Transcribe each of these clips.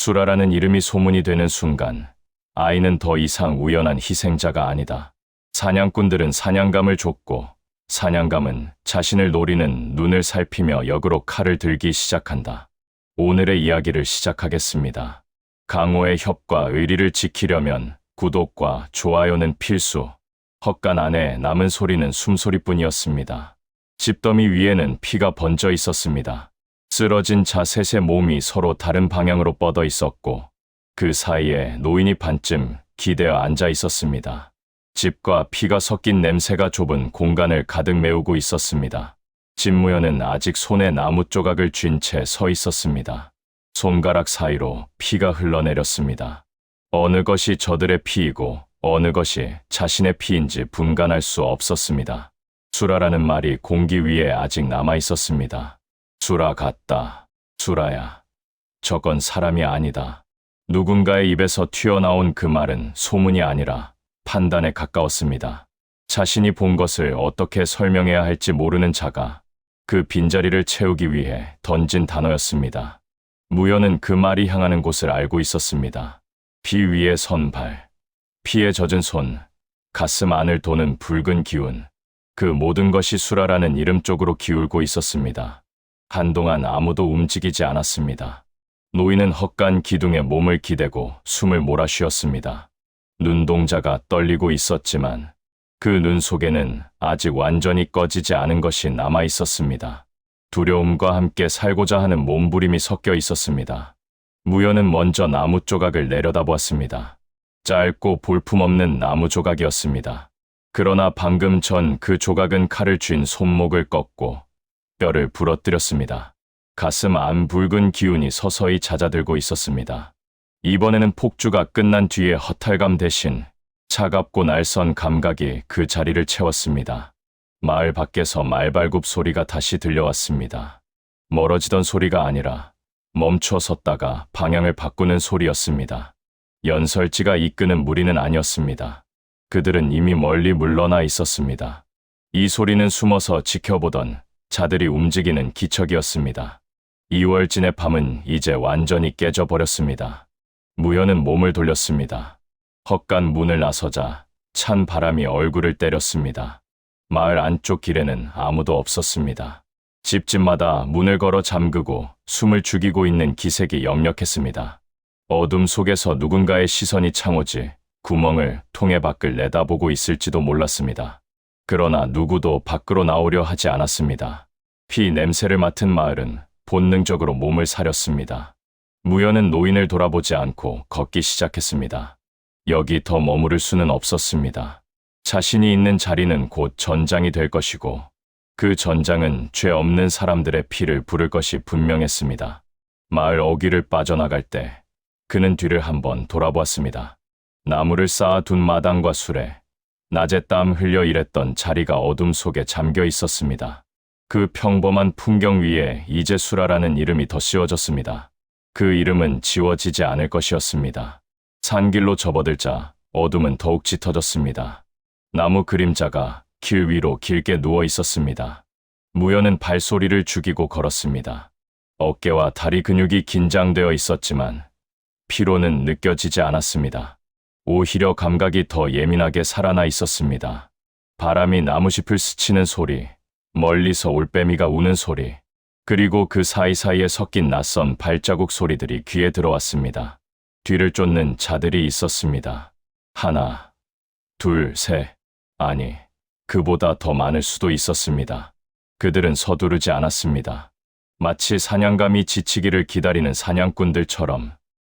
수라라는 이름이 소문이 되는 순간 아이는 더 이상 우연한 희생자가 아니다. 사냥꾼들은 사냥감을 줬고 사냥감은 자신을 노리는 눈을 살피며 역으로 칼을 들기 시작한다. 오늘의 이야기를 시작하겠습니다. 강호의 협과 의리를 지키려면 구독과 좋아요는 필수. 헛간 안에 남은 소리는 숨소리뿐이었습니다. 집더미 위에는 피가 번져 있었습니다. 쓰러진 자 셋의 몸이 서로 다른 방향으로 뻗어 있었고 그 사이에 노인이 반쯤 기대어 앉아 있었습니다. 집과 피가 섞인 냄새가 좁은 공간을 가득 메우고 있었습니다. 집무연은 아직 손에 나무 조각을 쥔 채 서 있었습니다. 손가락 사이로 피가 흘러내렸습니다. 어느 것이 저들의 피이고 어느 것이 자신의 피인지 분간할 수 없었습니다. 수라라는 말이 공기 위에 아직 남아 있었습니다. 수라 같다. 수라야. 저건 사람이 아니다. 누군가의 입에서 튀어나온 그 말은 소문이 아니라 판단에 가까웠습니다. 자신이 본 것을 어떻게 설명해야 할지 모르는 자가 그 빈자리를 채우기 위해 던진 단어였습니다. 무연은 그 말이 향하는 곳을 알고 있었습니다. 피 위에 선 발, 피에 젖은 손, 가슴 안을 도는 붉은 기운, 그 모든 것이 수라라는 이름 쪽으로 기울고 있었습니다. 한동안 아무도 움직이지 않았습니다. 노인은 헛간 기둥에 몸을 기대고 숨을 몰아쉬었습니다. 눈동자가 떨리고 있었지만 그 눈 속에는 아직 완전히 꺼지지 않은 것이 남아 있었습니다. 두려움과 함께 살고자 하는 몸부림이 섞여 있었습니다. 무연은 먼저 나무 조각을 내려다보았습니다. 짧고 볼품없는 나무 조각이었습니다. 그러나 방금 전 그 조각은 칼을 쥔 손목을 꺾고 뼈를 부러뜨렸습니다. 가슴 안 붉은 기운이 서서히 잦아들고 있었습니다. 이번에는 폭주가 끝난 뒤에 허탈감 대신 차갑고 날선 감각이 그 자리를 채웠습니다. 마을 밖에서 말발굽 소리가 다시 들려왔습니다. 멀어지던 소리가 아니라 멈춰 섰다가 방향을 바꾸는 소리였습니다. 연설지가 이끄는 무리는 아니었습니다. 그들은 이미 멀리 물러나 있었습니다. 이 소리는 숨어서 지켜보던 자들이 움직이는 기척이었습니다. 2월진의 밤은 이제 완전히 깨져버렸습니다. 무연은 몸을 돌렸습니다. 헛간 문을 나서자 찬 바람이 얼굴을 때렸습니다. 마을 안쪽 길에는 아무도 없었습니다. 집집마다 문을 걸어 잠그고 숨을 죽이고 있는 기색이 역력했습니다. 어둠 속에서 누군가의 시선이 창오지 구멍을 통해 밖을 내다보고 있을지도 몰랐습니다. 그러나 누구도 밖으로 나오려 하지 않았습니다. 피 냄새를 맡은 마을은 본능적으로 몸을 사렸습니다. 무연은 노인을 돌아보지 않고 걷기 시작했습니다. 여기 더 머무를 수는 없었습니다. 자신이 있는 자리는 곧 전장이 될 것이고 그 전장은 죄 없는 사람들의 피를 부를 것이 분명했습니다. 마을 어귀를 빠져나갈 때 그는 뒤를 한번 돌아보았습니다. 나무를 쌓아둔 마당과 수레, 낮에 땀 흘려 일했던 자리가 어둠 속에 잠겨 있었습니다. 그 평범한 풍경 위에 이제 수라라는 이름이 덧씌워졌습니다. 그 이름은 지워지지 않을 것이었습니다. 산길로 접어들자 어둠은 더욱 짙어졌습니다. 나무 그림자가 길 위로 길게 누워 있었습니다. 무연은 발소리를 죽이고 걸었습니다. 어깨와 다리 근육이 긴장되어 있었지만 피로는 느껴지지 않았습니다. 오히려 감각이 더 예민하게 살아나 있었습니다. 바람이 나무잎을 스치는 소리, 멀리서 올빼미가 우는 소리, 그리고 그 사이사이에 섞인 낯선 발자국 소리들이 귀에 들어왔습니다. 뒤를 쫓는 자들이 있었습니다. 하나, 둘, 셋, 아니, 그보다 더 많을 수도 있었습니다. 그들은 서두르지 않았습니다. 마치 사냥감이 지치기를 기다리는 사냥꾼들처럼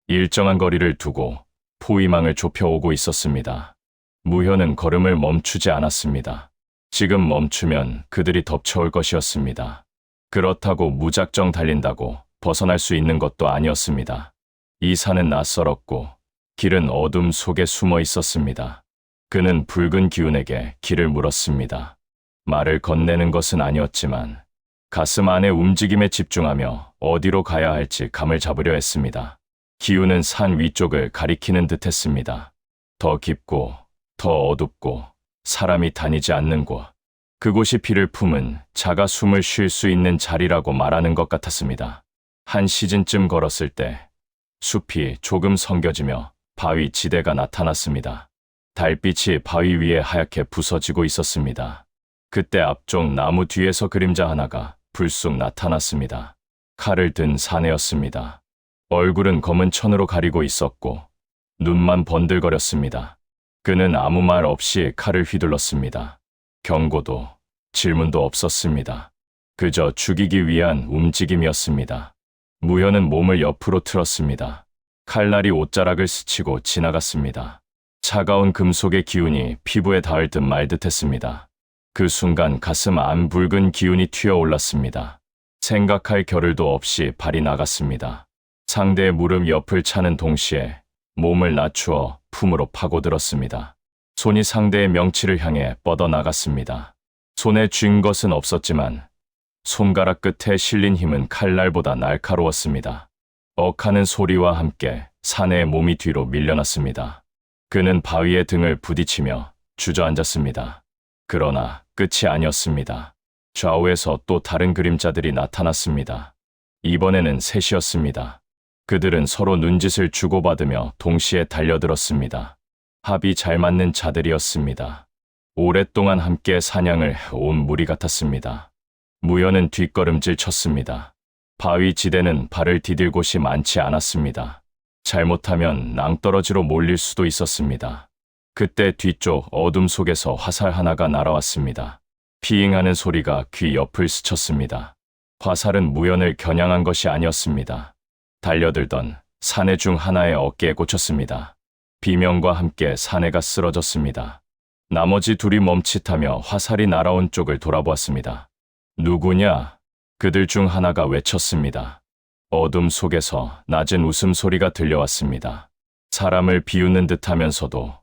일정한 거리를 두고 포위망을 좁혀오고 있었습니다. 무현은 걸음을 멈추지 않았습니다. 지금 멈추면 그들이 덮쳐올 것이었습니다. 그렇다고 무작정 달린다고 벗어날 수 있는 것도 아니었습니다. 이 산은 낯설었고 길은 어둠 속에 숨어 있었습니다. 그는 붉은 기운에게 길을 물었습니다. 말을 건네는 것은 아니었지만 가슴 안의 움직임에 집중하며 어디로 가야 할지 감을 잡으려 했습니다. 기운은 산 위쪽을 가리키는 듯 했습니다. 더 깊고 더 어둡고 사람이 다니지 않는 곳. 그곳이 피를 품은 자가 숨을 쉴 수 있는 자리라고 말하는 것 같았습니다. 한 시즌쯤 걸었을 때 숲이 조금 성겨지며 바위 지대가 나타났습니다. 달빛이 바위 위에 하얗게 부서지고 있었습니다. 그때 앞쪽 나무 뒤에서 그림자 하나가 불쑥 나타났습니다. 칼을 든 사내였습니다. 얼굴은 검은 천으로 가리고 있었고 눈만 번들거렸습니다. 그는 아무 말 없이 칼을 휘둘렀습니다. 경고도 질문도 없었습니다. 그저 죽이기 위한 움직임이었습니다. 무현은 몸을 옆으로 틀었습니다. 칼날이 옷자락을 스치고 지나갔습니다. 차가운 금속의 기운이 피부에 닿을 듯 말 듯 했습니다. 그 순간 가슴 안 붉은 기운이 튀어올랐습니다. 생각할 겨를도 없이 발이 나갔습니다. 상대의 무릎 옆을 차는 동시에 몸을 낮추어 품으로 파고들었습니다. 손이 상대의 명치를 향해 뻗어나갔습니다. 손에 쥔 것은 없었지만 손가락 끝에 실린 힘은 칼날보다 날카로웠습니다. 억하는 소리와 함께 사내의 몸이 뒤로 밀려났습니다. 그는 바위에 등을 부딪히며 주저앉았습니다. 그러나 끝이 아니었습니다. 좌우에서 또 다른 그림자들이 나타났습니다. 이번에는 셋이었습니다. 그들은 서로 눈짓을 주고받으며 동시에 달려들었습니다. 합이 잘 맞는 자들이었습니다. 오랫동안 함께 사냥을 해온 무리 같았습니다. 무현은 뒷걸음질 쳤습니다. 바위 지대는 발을 디딜 곳이 많지 않았습니다. 잘못하면 낭떠러지로 몰릴 수도 있었습니다. 그때 뒤쪽 어둠 속에서 화살 하나가 날아왔습니다. 피잉하는 소리가 귀 옆을 스쳤습니다. 화살은 무현을 겨냥한 것이 아니었습니다. 달려들던 사내 중 하나의 어깨에 꽂혔습니다. 비명과 함께 사내가 쓰러졌습니다. 나머지 둘이 멈칫하며 화살이 날아온 쪽을 돌아보았습니다. 누구냐? 그들 중 하나가 외쳤습니다. 어둠 속에서 낮은 웃음소리가 들려왔습니다. 사람을 비웃는 듯하면서도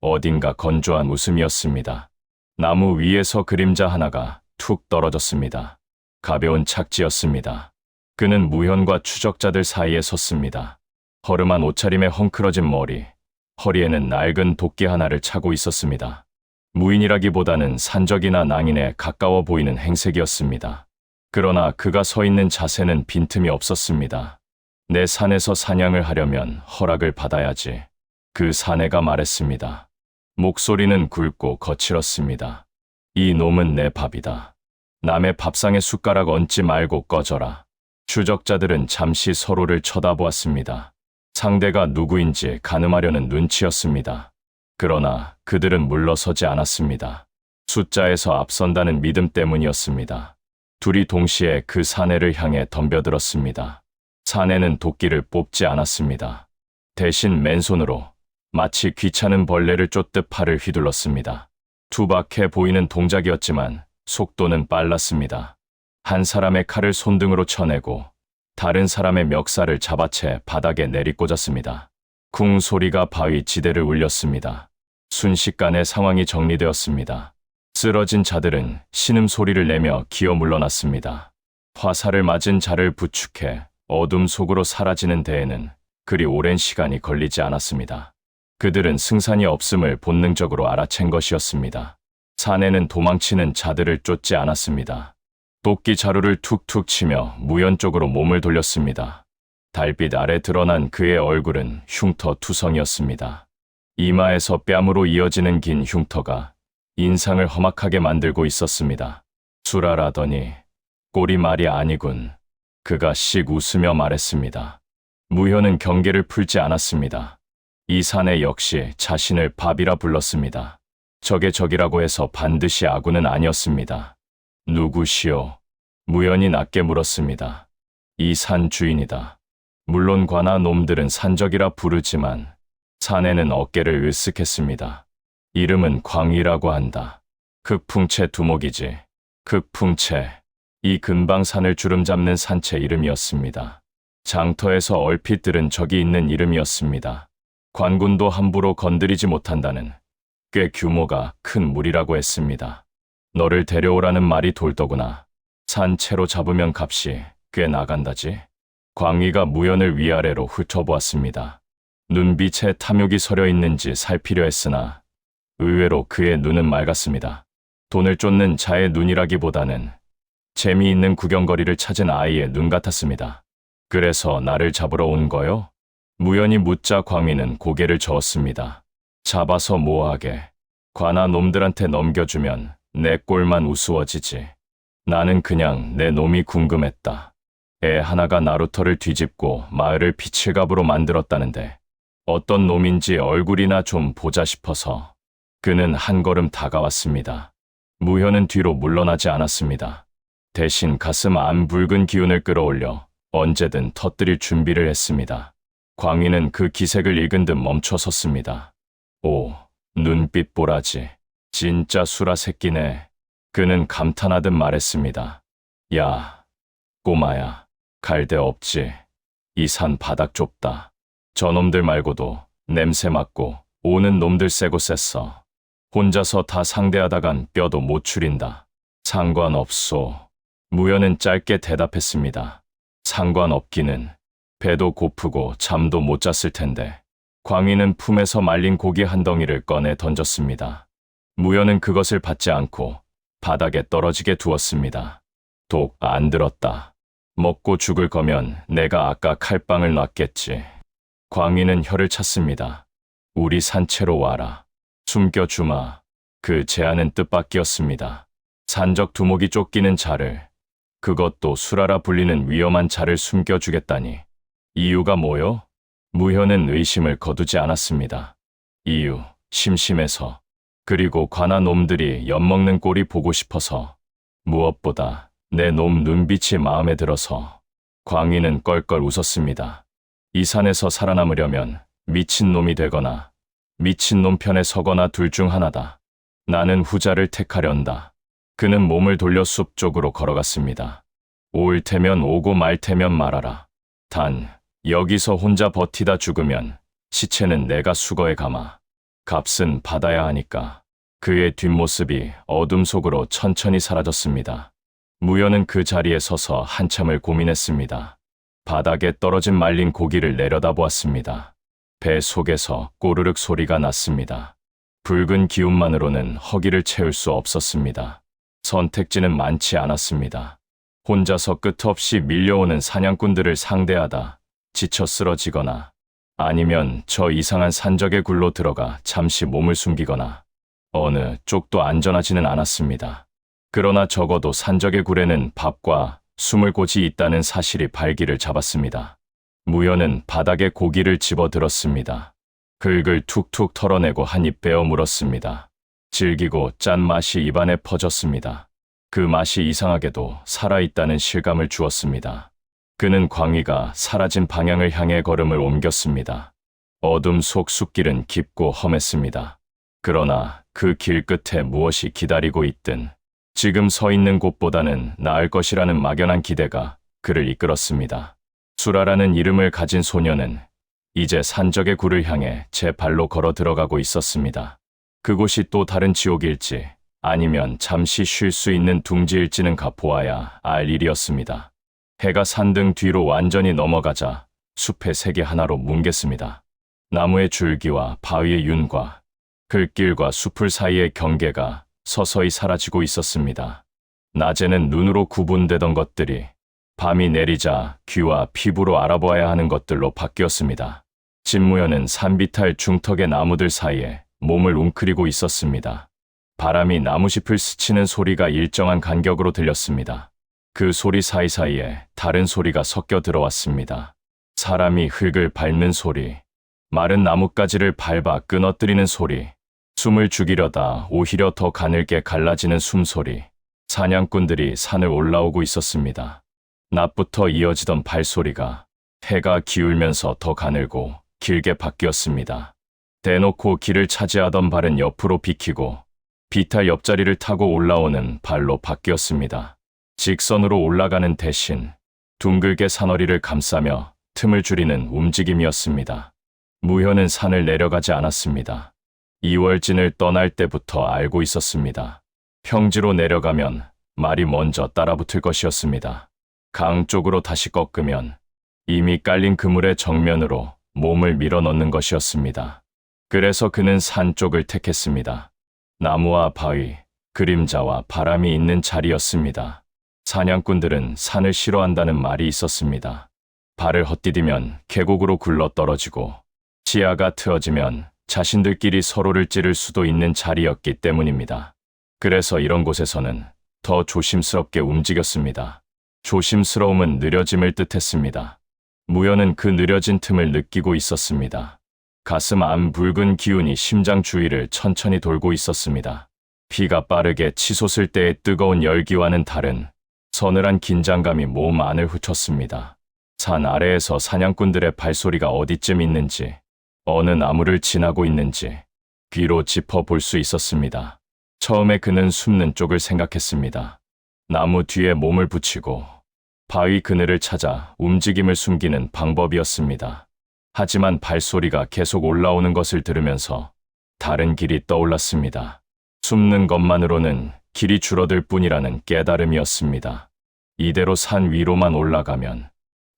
어딘가 건조한 웃음이었습니다. 나무 위에서 그림자 하나가 툭 떨어졌습니다. 가벼운 착지였습니다. 그는 무현과 추적자들 사이에 섰습니다. 허름한 옷차림에 헝클어진 머리, 허리에는 낡은 도끼 하나를 차고 있었습니다. 무인이라기보다는 산적이나 낭인에 가까워 보이는 행색이었습니다. 그러나 그가 서 있는 자세는 빈틈이 없었습니다. 내 산에서 사냥을 하려면 허락을 받아야지. 그 사내가 말했습니다. 목소리는 굵고 거칠었습니다. 이 놈은 내 밥이다. 남의 밥상에 숟가락 얹지 말고 꺼져라. 추적자들은 잠시 서로를 쳐다보았습니다. 상대가 누구인지 가늠하려는 눈치였습니다. 그러나 그들은 물러서지 않았습니다. 숫자에서 앞선다는 믿음 때문이었습니다. 둘이 동시에 그 사내를 향해 덤벼들었습니다. 사내는 도끼를 뽑지 않았습니다. 대신 맨손으로 마치 귀찮은 벌레를 쫓듯 팔을 휘둘렀습니다. 투박해 보이는 동작이었지만 속도는 빨랐습니다. 한 사람의 칼을 손등으로 쳐내고 다른 사람의 멱살을 잡아채 바닥에 내리꽂았습니다. 쿵 소리가 바위 지대를 울렸습니다. 순식간에 상황이 정리되었습니다. 쓰러진 자들은 신음소리를 내며 기어 물러났습니다. 화살을 맞은 자를 부축해 어둠 속으로 사라지는 데에는 그리 오랜 시간이 걸리지 않았습니다. 그들은 승산이 없음을 본능적으로 알아챈 것이었습니다. 사내는 도망치는 자들을 쫓지 않았습니다. 도끼 자루를 툭툭 치며 무연 쪽으로 몸을 돌렸습니다. 달빛 아래 드러난 그의 얼굴은 흉터 투성이었습니다. 이마에서 뺨으로 이어지는 긴 흉터가 인상을 험악하게 만들고 있었습니다. 수라라더니 꼴이 말이 아니군. 그가 씩 웃으며 말했습니다. 무현은 경계를 풀지 않았습니다. 이 사내 역시 자신을 밥이라 불렀습니다. 적의 적이라고 해서 반드시 아군은 아니었습니다. 누구시오? 무현이 낮게 물었습니다. 이 산 주인이다. 물론 관아 놈들은 산적이라 부르지만 사내는 어깨를 으쓱했습니다. 이름은 광희라고 한다. 흑풍채 두목이지. 흑풍채. 이 근방산을 주름잡는 산채 이름이었습니다. 장터에서 얼핏 들은 적이 있는 이름이었습니다. 관군도 함부로 건드리지 못한다는 꽤 규모가 큰 무리라고 했습니다. 너를 데려오라는 말이 돌더구나. 산채로 잡으면 값이 꽤 나간다지. 광희가 무연을 위아래로 훑어보았습니다. 눈빛에 탐욕이 서려 있는지 살피려 했으나 의외로 그의 눈은 맑았습니다. 돈을 쫓는 자의 눈이라기보다는 재미있는 구경거리를 찾은 아이의 눈 같았습니다. 그래서 나를 잡으러 온 거요? 무연히 묻자 광희는 고개를 저었습니다. 잡아서 뭐하게. 관아 놈들한테 넘겨주면 내 꼴만 우스워지지. 나는 그냥 내 놈이 궁금했다. 애 하나가 나루터를 뒤집고 마을을 피칠갑으로 만들었다는데 어떤 놈인지 얼굴이나 좀 보자 싶어서. 그는 한 걸음 다가왔습니다. 무현은 뒤로 물러나지 않았습니다. 대신 가슴 안 붉은 기운을 끌어올려 언제든 터뜨릴 준비를 했습니다. 광희는 그 기색을 읽은 듯 멈춰섰습니다. 오, 눈빛 보라지. 진짜 수라 새끼네. 그는 감탄하듯 말했습니다. 야, 꼬마야, 갈 데 없지. 이 산 바닥 좁다. 저놈들 말고도 냄새 맡고 오는 놈들 세고 셌어. 혼자서 다 상대하다간 뼈도 못 추린다. 상관없소. 무연은 짧게 대답했습니다. 상관없기는. 배도 고프고 잠도 못 잤을 텐데. 광희는 품에서 말린 고기 한 덩이를 꺼내 던졌습니다. 무연은 그것을 받지 않고 바닥에 떨어지게 두었습니다. 독 안 들었다. 먹고 죽을 거면 내가 아까 칼빵을 놨겠지. 광희는 혀를 찼습니다. 우리 산채로 와라. 숨겨주마. 그 제안은 뜻밖이었습니다. 산적 두목이 쫓기는 자를, 그것도 수라라 불리는 위험한 자를 숨겨주겠다니. 이유가 뭐요? 무현은 의심을 거두지 않았습니다. 이유, 심심해서. 그리고 관아 놈들이 엿먹는 꼴이 보고 싶어서. 무엇보다 내 놈 눈빛이 마음에 들어서. 광희는 껄껄 웃었습니다. 이 산에서 살아남으려면 미친놈이 되거나 미친놈 편에 서거나 둘 중 하나다. 나는 후자를 택하련다. 그는 몸을 돌려 숲 쪽으로 걸어갔습니다. 올 테면 오고 말 테면 말아라. 단 여기서 혼자 버티다 죽으면 시체는 내가 수거해 가마. 값은 받아야 하니까. 그의 뒷모습이 어둠 속으로 천천히 사라졌습니다. 무연은 그 자리에 서서 한참을 고민했습니다. 바닥에 떨어진 말린 고기를 내려다보았습니다. 배 속에서 꼬르륵 소리가 났습니다. 붉은 기운만으로는 허기를 채울 수 없었습니다. 선택지는 많지 않았습니다. 혼자서 끝없이 밀려오는 사냥꾼들을 상대하다 지쳐 쓰러지거나 아니면 저 이상한 산적의 굴로 들어가 잠시 몸을 숨기거나 어느 쪽도 안전하지는 않았습니다. 그러나 적어도 산적의 굴에는 밥과 숨을 곳이 있다는 사실이 발기를 잡았습니다. 무연은 바닥에 고기를 집어들었습니다. 긁을 툭툭 털어내고 한 입 베어 물었습니다. 질기고 짠 맛이 입안에 퍼졌습니다. 그 맛이 이상하게도 살아있다는 실감을 주었습니다. 그는 광희가 사라진 방향을 향해 걸음을 옮겼습니다. 어둠 속 숲길은 깊고 험했습니다. 그러나 그 길 끝에 무엇이 기다리고 있든 지금 서 있는 곳보다는 나을 것이라는 막연한 기대가 그를 이끌었습니다. 수라라는 이름을 가진 소녀는 이제 산적의 굴을 향해 제 발로 걸어 들어가고 있었습니다. 그곳이 또 다른 지옥일지 아니면 잠시 쉴 수 있는 둥지일지는 가보아야 알 일이었습니다. 해가 산등 뒤로 완전히 넘어가자 숲의 색이 하나로 뭉갰습니다. 나무의 줄기와 바위의 윤과 글길과 숲을 사이의 경계가 서서히 사라지고 있었습니다. 낮에는 눈으로 구분되던 것들이 밤이 내리자 귀와 피부로 알아보아야 하는 것들로 바뀌었습니다. 진무현은 산비탈 중턱의 나무들 사이에 몸을 웅크리고 있었습니다. 바람이 나무짚을 스치는 소리가 일정한 간격으로 들렸습니다. 그 소리 사이사이에 다른 소리가 섞여 들어왔습니다. 사람이 흙을 밟는 소리, 마른 나뭇가지를 밟아 끊어뜨리는 소리, 숨을 죽이려다 오히려 더 가늘게 갈라지는 숨소리. 사냥꾼들이 산을 올라오고 있었습니다. 낮부터 이어지던 발소리가 해가 기울면서 더 가늘고 길게 바뀌었습니다. 대놓고 길을 차지하던 발은 옆으로 비키고 비탈 옆자리를 타고 올라오는 발로 바뀌었습니다. 직선으로 올라가는 대신 둥글게 산허리를 감싸며 틈을 줄이는 움직임이었습니다. 무현은 산을 내려가지 않았습니다. 이월진을 떠날 때부터 알고 있었습니다. 평지로 내려가면 말이 먼저 따라붙을 것이었습니다. 강 쪽으로 다시 꺾으면 이미 깔린 그물의 정면으로 몸을 밀어넣는 것이었습니다. 그래서 그는 산 쪽을 택했습니다. 나무와 바위, 그림자와 바람이 있는 자리였습니다. 사냥꾼들은 산을 싫어한다는 말이 있었습니다. 발을 헛디디면 계곡으로 굴러 떨어지고 시야가 트어지면 자신들끼리 서로를 찌를 수도 있는 자리였기 때문입니다. 그래서 이런 곳에서는 더 조심스럽게 움직였습니다. 조심스러움은 느려짐을 뜻했습니다. 무현은 그 느려진 틈을 느끼고 있었습니다. 가슴 안 붉은 기운이 심장 주위를 천천히 돌고 있었습니다. 피가 빠르게 치솟을 때의 뜨거운 열기와는 다른 서늘한 긴장감이 몸 안을 훑었습니다. 산 아래에서 사냥꾼들의 발소리가 어디쯤 있는지, 어느 나무를 지나고 있는지 귀로 짚어볼 수 있었습니다. 처음에 그는 숨는 쪽을 생각했습니다. 나무 뒤에 몸을 붙이고 바위 그늘을 찾아 움직임을 숨기는 방법이었습니다. 하지만 발소리가 계속 올라오는 것을 들으면서 다른 길이 떠올랐습니다. 숨는 것만으로는 길이 줄어들 뿐이라는 깨달음이었습니다. 이대로 산 위로만 올라가면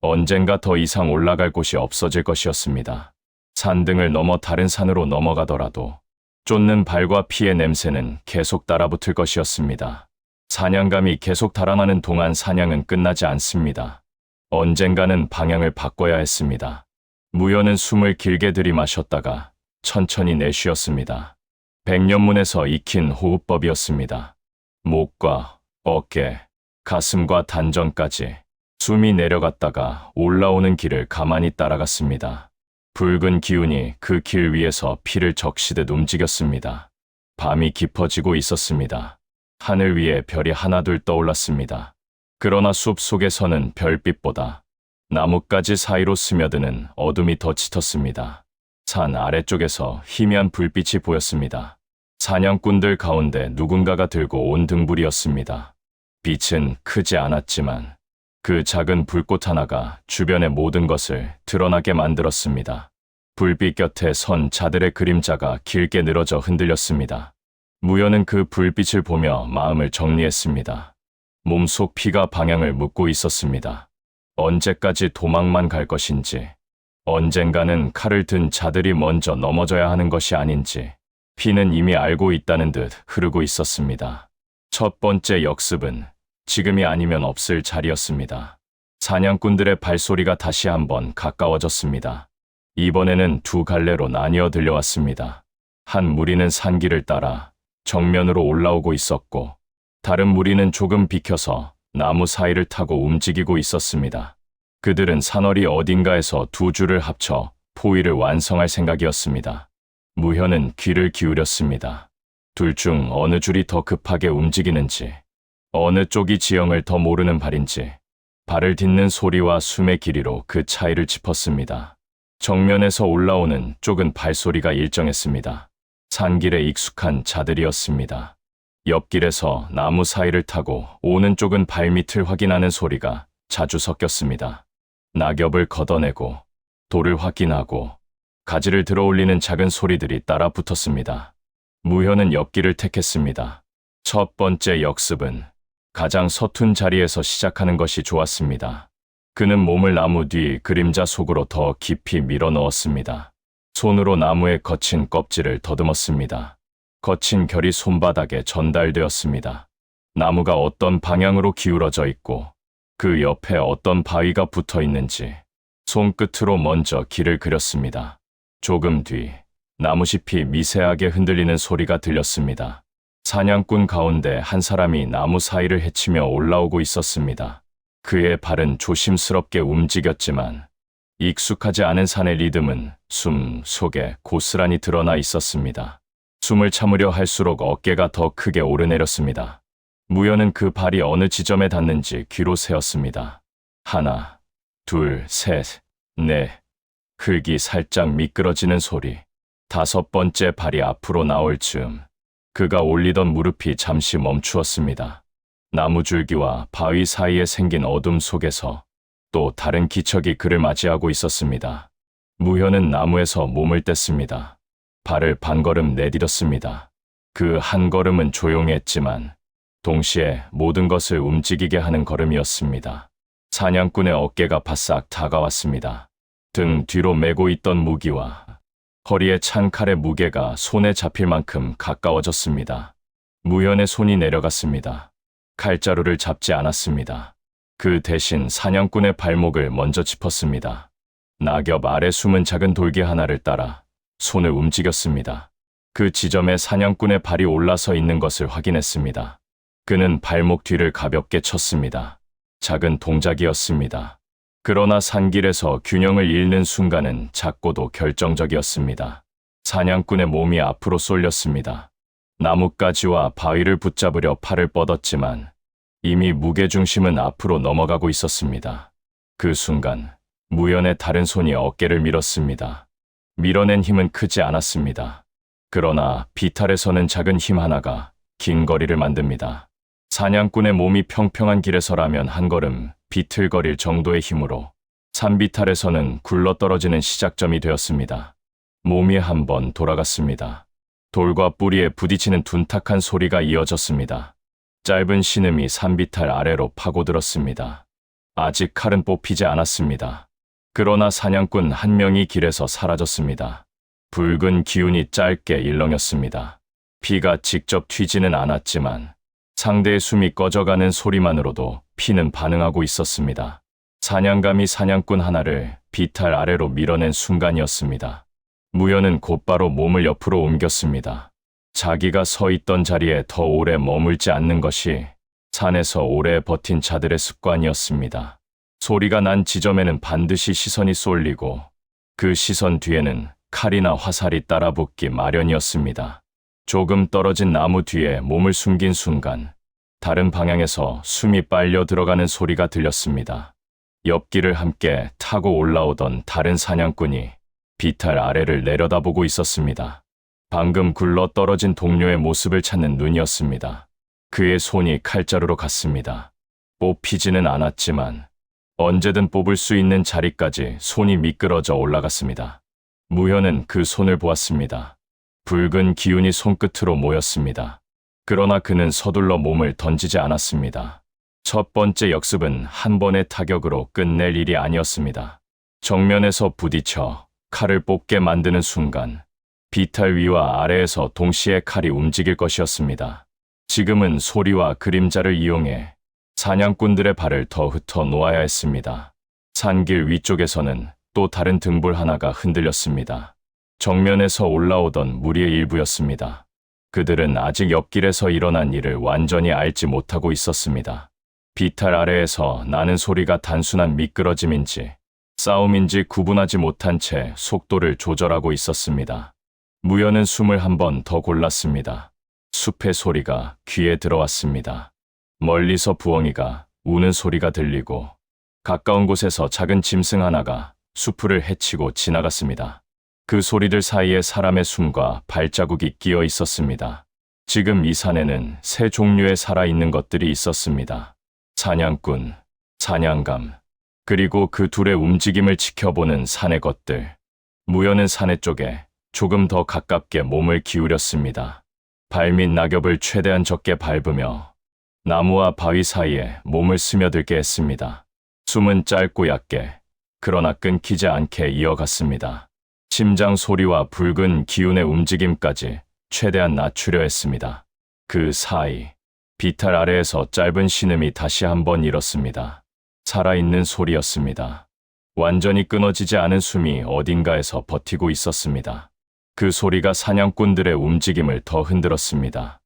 언젠가 더 이상 올라갈 곳이 없어질 것이었습니다. 산등을 넘어 다른 산으로 넘어가더라도 쫓는 발과 피의 냄새는 계속 따라붙을 것이었습니다. 사냥감이 계속 달아나는 동안 사냥은 끝나지 않습니다. 언젠가는 방향을 바꿔야 했습니다. 무현은 숨을 길게 들이마셨다가 천천히 내쉬었습니다. 백년문에서 익힌 호흡법이었습니다. 목과 어깨, 가슴과 단전까지 숨이 내려갔다가 올라오는 길을 가만히 따라갔습니다. 붉은 기운이 그 길 위에서 피를 적시듯 움직였습니다. 밤이 깊어지고 있었습니다. 하늘 위에 별이 하나둘 떠올랐습니다. 그러나 숲 속에서는 별빛보다 나뭇가지 사이로 스며드는 어둠이 더 짙었습니다. 산 아래쪽에서 희미한 불빛이 보였습니다. 사냥꾼들 가운데 누군가가 들고 온 등불이었습니다. 빛은 크지 않았지만 그 작은 불꽃 하나가 주변의 모든 것을 드러나게 만들었습니다. 불빛 곁에 선 자들의 그림자가 길게 늘어져 흔들렸습니다. 무현은 그 불빛을 보며 마음을 정리했습니다. 몸속 피가 방향을 묻고 있었습니다. 언제까지 도망만 갈 것인지, 언젠가는 칼을 든 자들이 먼저 넘어져야 하는 것이 아닌지, 피는 이미 알고 있다는 듯 흐르고 있었습니다. 첫 번째 역습은 지금이 아니면 없을 자리였습니다. 사냥꾼들의 발소리가 다시 한번 가까워졌습니다. 이번에는 두 갈래로 나뉘어 들려왔습니다. 한 무리는 산길을 따라 정면으로 올라오고 있었고, 다른 무리는 조금 비켜서 나무 사이를 타고 움직이고 있었습니다. 그들은 산허리 어딘가에서 두 줄을 합쳐 포위를 완성할 생각이었습니다. 무현은 귀를 기울였습니다. 둘 중 어느 줄이 더 급하게 움직이는지, 어느 쪽이 지형을 더 모르는 발인지, 발을 딛는 소리와 숨의 길이로 그 차이를 짚었습니다. 정면에서 올라오는 쪽은 발소리가 일정했습니다. 산길에 익숙한 자들이었습니다. 옆길에서 나무 사이를 타고 오는 쪽은 발밑을 확인하는 소리가 자주 섞였습니다. 낙엽을 걷어내고 돌을 확인하고 가지를 들어올리는 작은 소리들이 따라 붙었습니다. 무현은 옆길을 택했습니다. 첫 번째 역습은 가장 서툰 자리에서 시작하는 것이 좋았습니다. 그는 몸을 나무 뒤 그림자 속으로 더 깊이 밀어 넣었습니다. 손으로 나무의 거친 껍질을 더듬었습니다. 거친 결이 손바닥에 전달되었습니다. 나무가 어떤 방향으로 기울어져 있고 그 옆에 어떤 바위가 붙어 있는지 손끝으로 먼저 길을 그렸습니다. 조금 뒤 나무잎이 미세하게 흔들리는 소리가 들렸습니다. 사냥꾼 가운데 한 사람이 나무 사이를 헤치며 올라오고 있었습니다. 그의 발은 조심스럽게 움직였지만 익숙하지 않은 산의 리듬은 숨 속에 고스란히 드러나 있었습니다. 숨을 참으려 할수록 어깨가 더 크게 오르내렸습니다. 무현은 그 발이 어느 지점에 닿는지 귀로 세었습니다. 하나, 둘, 셋, 넷. 흙이 살짝 미끄러지는 소리. 다섯 번째 발이 앞으로 나올 즈음 그가 올리던 무릎이 잠시 멈추었습니다. 나무줄기와 바위 사이에 생긴 어둠 속에서 또 다른 기척이 그를 맞이하고 있었습니다. 무현은 나무에서 몸을 뗐습니다. 발을 반걸음 내디뎠습니다. 그 한 걸음은 조용했지만 동시에 모든 것을 움직이게 하는 걸음이었습니다. 사냥꾼의 어깨가 바싹 다가왔습니다. 등 뒤로 메고 있던 무기와 허리에 찬 칼의 무게가 손에 잡힐 만큼 가까워졌습니다. 무현의 손이 내려갔습니다. 칼자루를 잡지 않았습니다. 그 대신 사냥꾼의 발목을 먼저 짚었습니다. 낙엽 아래 숨은 작은 돌기 하나를 따라 손을 움직였습니다. 그 지점에 사냥꾼의 발이 올라서 있는 것을 확인했습니다. 그는 발목 뒤를 가볍게 쳤습니다. 작은 동작이었습니다. 그러나 산길에서 균형을 잃는 순간은 작고도 결정적이었습니다. 사냥꾼의 몸이 앞으로 쏠렸습니다. 나뭇가지와 바위를 붙잡으려 팔을 뻗었지만 이미 무게중심은 앞으로 넘어가고 있었습니다. 그 순간 무연의 다른 손이 어깨를 밀었습니다. 밀어낸 힘은 크지 않았습니다. 그러나 비탈에서는 작은 힘 하나가 긴 거리를 만듭니다. 사냥꾼의 몸이 평평한 길에서라면 한 걸음 비틀거릴 정도의 힘으로 산비탈에서는 굴러떨어지는 시작점이 되었습니다. 몸이 한번 돌아갔습니다. 돌과 뿌리에 부딪히는 둔탁한 소리가 이어졌습니다. 짧은 신음이 산비탈 아래로 파고들었습니다. 아직 칼은 뽑히지 않았습니다. 그러나 사냥꾼 한 명이 길에서 사라졌습니다. 붉은 기운이 짧게 일렁였습니다. 피가 직접 튀지는 않았지만 상대의 숨이 꺼져가는 소리만으로도 피는 반응하고 있었습니다. 사냥감이 사냥꾼 하나를 비탈 아래로 밀어낸 순간이었습니다. 무연은 곧바로 몸을 옆으로 옮겼습니다. 자기가 서 있던 자리에 더 오래 머물지 않는 것이 산에서 오래 버틴 자들의 습관이었습니다. 소리가 난 지점에는 반드시 시선이 쏠리고 그 시선 뒤에는 칼이나 화살이 따라붙기 마련이었습니다. 조금 떨어진 나무 뒤에 몸을 숨긴 순간 다른 방향에서 숨이 빨려 들어가는 소리가 들렸습니다. 옆길을 함께 타고 올라오던 다른 사냥꾼이 비탈 아래를 내려다보고 있었습니다. 방금 굴러 떨어진 동료의 모습을 찾는 눈이었습니다. 그의 손이 칼자루로 갔습니다. 뽑히지는 않았지만 언제든 뽑을 수 있는 자리까지 손이 미끄러져 올라갔습니다. 무현은 그 손을 보았습니다. 붉은 기운이 손끝으로 모였습니다. 그러나 그는 서둘러 몸을 던지지 않았습니다. 첫 번째 역습은 한 번의 타격으로 끝낼 일이 아니었습니다. 정면에서 부딪혀 칼을 뽑게 만드는 순간 비탈 위와 아래에서 동시에 칼이 움직일 것이었습니다. 지금은 소리와 그림자를 이용해 사냥꾼들의 발을 더 흩어 놓아야 했습니다. 산길 위쪽에서는 또 다른 등불 하나가 흔들렸습니다. 정면에서 올라오던 무리의 일부였습니다. 그들은 아직 옆길에서 일어난 일을 완전히 알지 못하고 있었습니다. 비탈 아래에서 나는 소리가 단순한 미끄러짐인지 싸움인지 구분하지 못한 채 속도를 조절하고 있었습니다. 무연은 숨을 한 번 더 골랐습니다. 숲의 소리가 귀에 들어왔습니다. 멀리서 부엉이가 우는 소리가 들리고 가까운 곳에서 작은 짐승 하나가 수풀을 헤치고 지나갔습니다. 그 소리들 사이에 사람의 숨과 발자국이 끼어 있었습니다. 지금 이 산에는 세 종류의 살아있는 것들이 있었습니다. 사냥꾼, 사냥감, 그리고 그 둘의 움직임을 지켜보는 산의 것들. 무연은 산의 쪽에 조금 더 가깝게 몸을 기울였습니다. 발밑 낙엽을 최대한 적게 밟으며 나무와 바위 사이에 몸을 스며들게 했습니다. 숨은 짧고 얕게, 그러나 끊기지 않게 이어갔습니다. 심장 소리와 붉은 기운의 움직임까지 최대한 낮추려 했습니다. 그 사이, 비탈 아래에서 짧은 신음이 다시 한번 일었습니다. 살아있는 소리였습니다. 완전히 끊어지지 않은 숨이 어딘가에서 버티고 있었습니다. 그 소리가 사냥꾼들의 움직임을 더 흔들었습니다.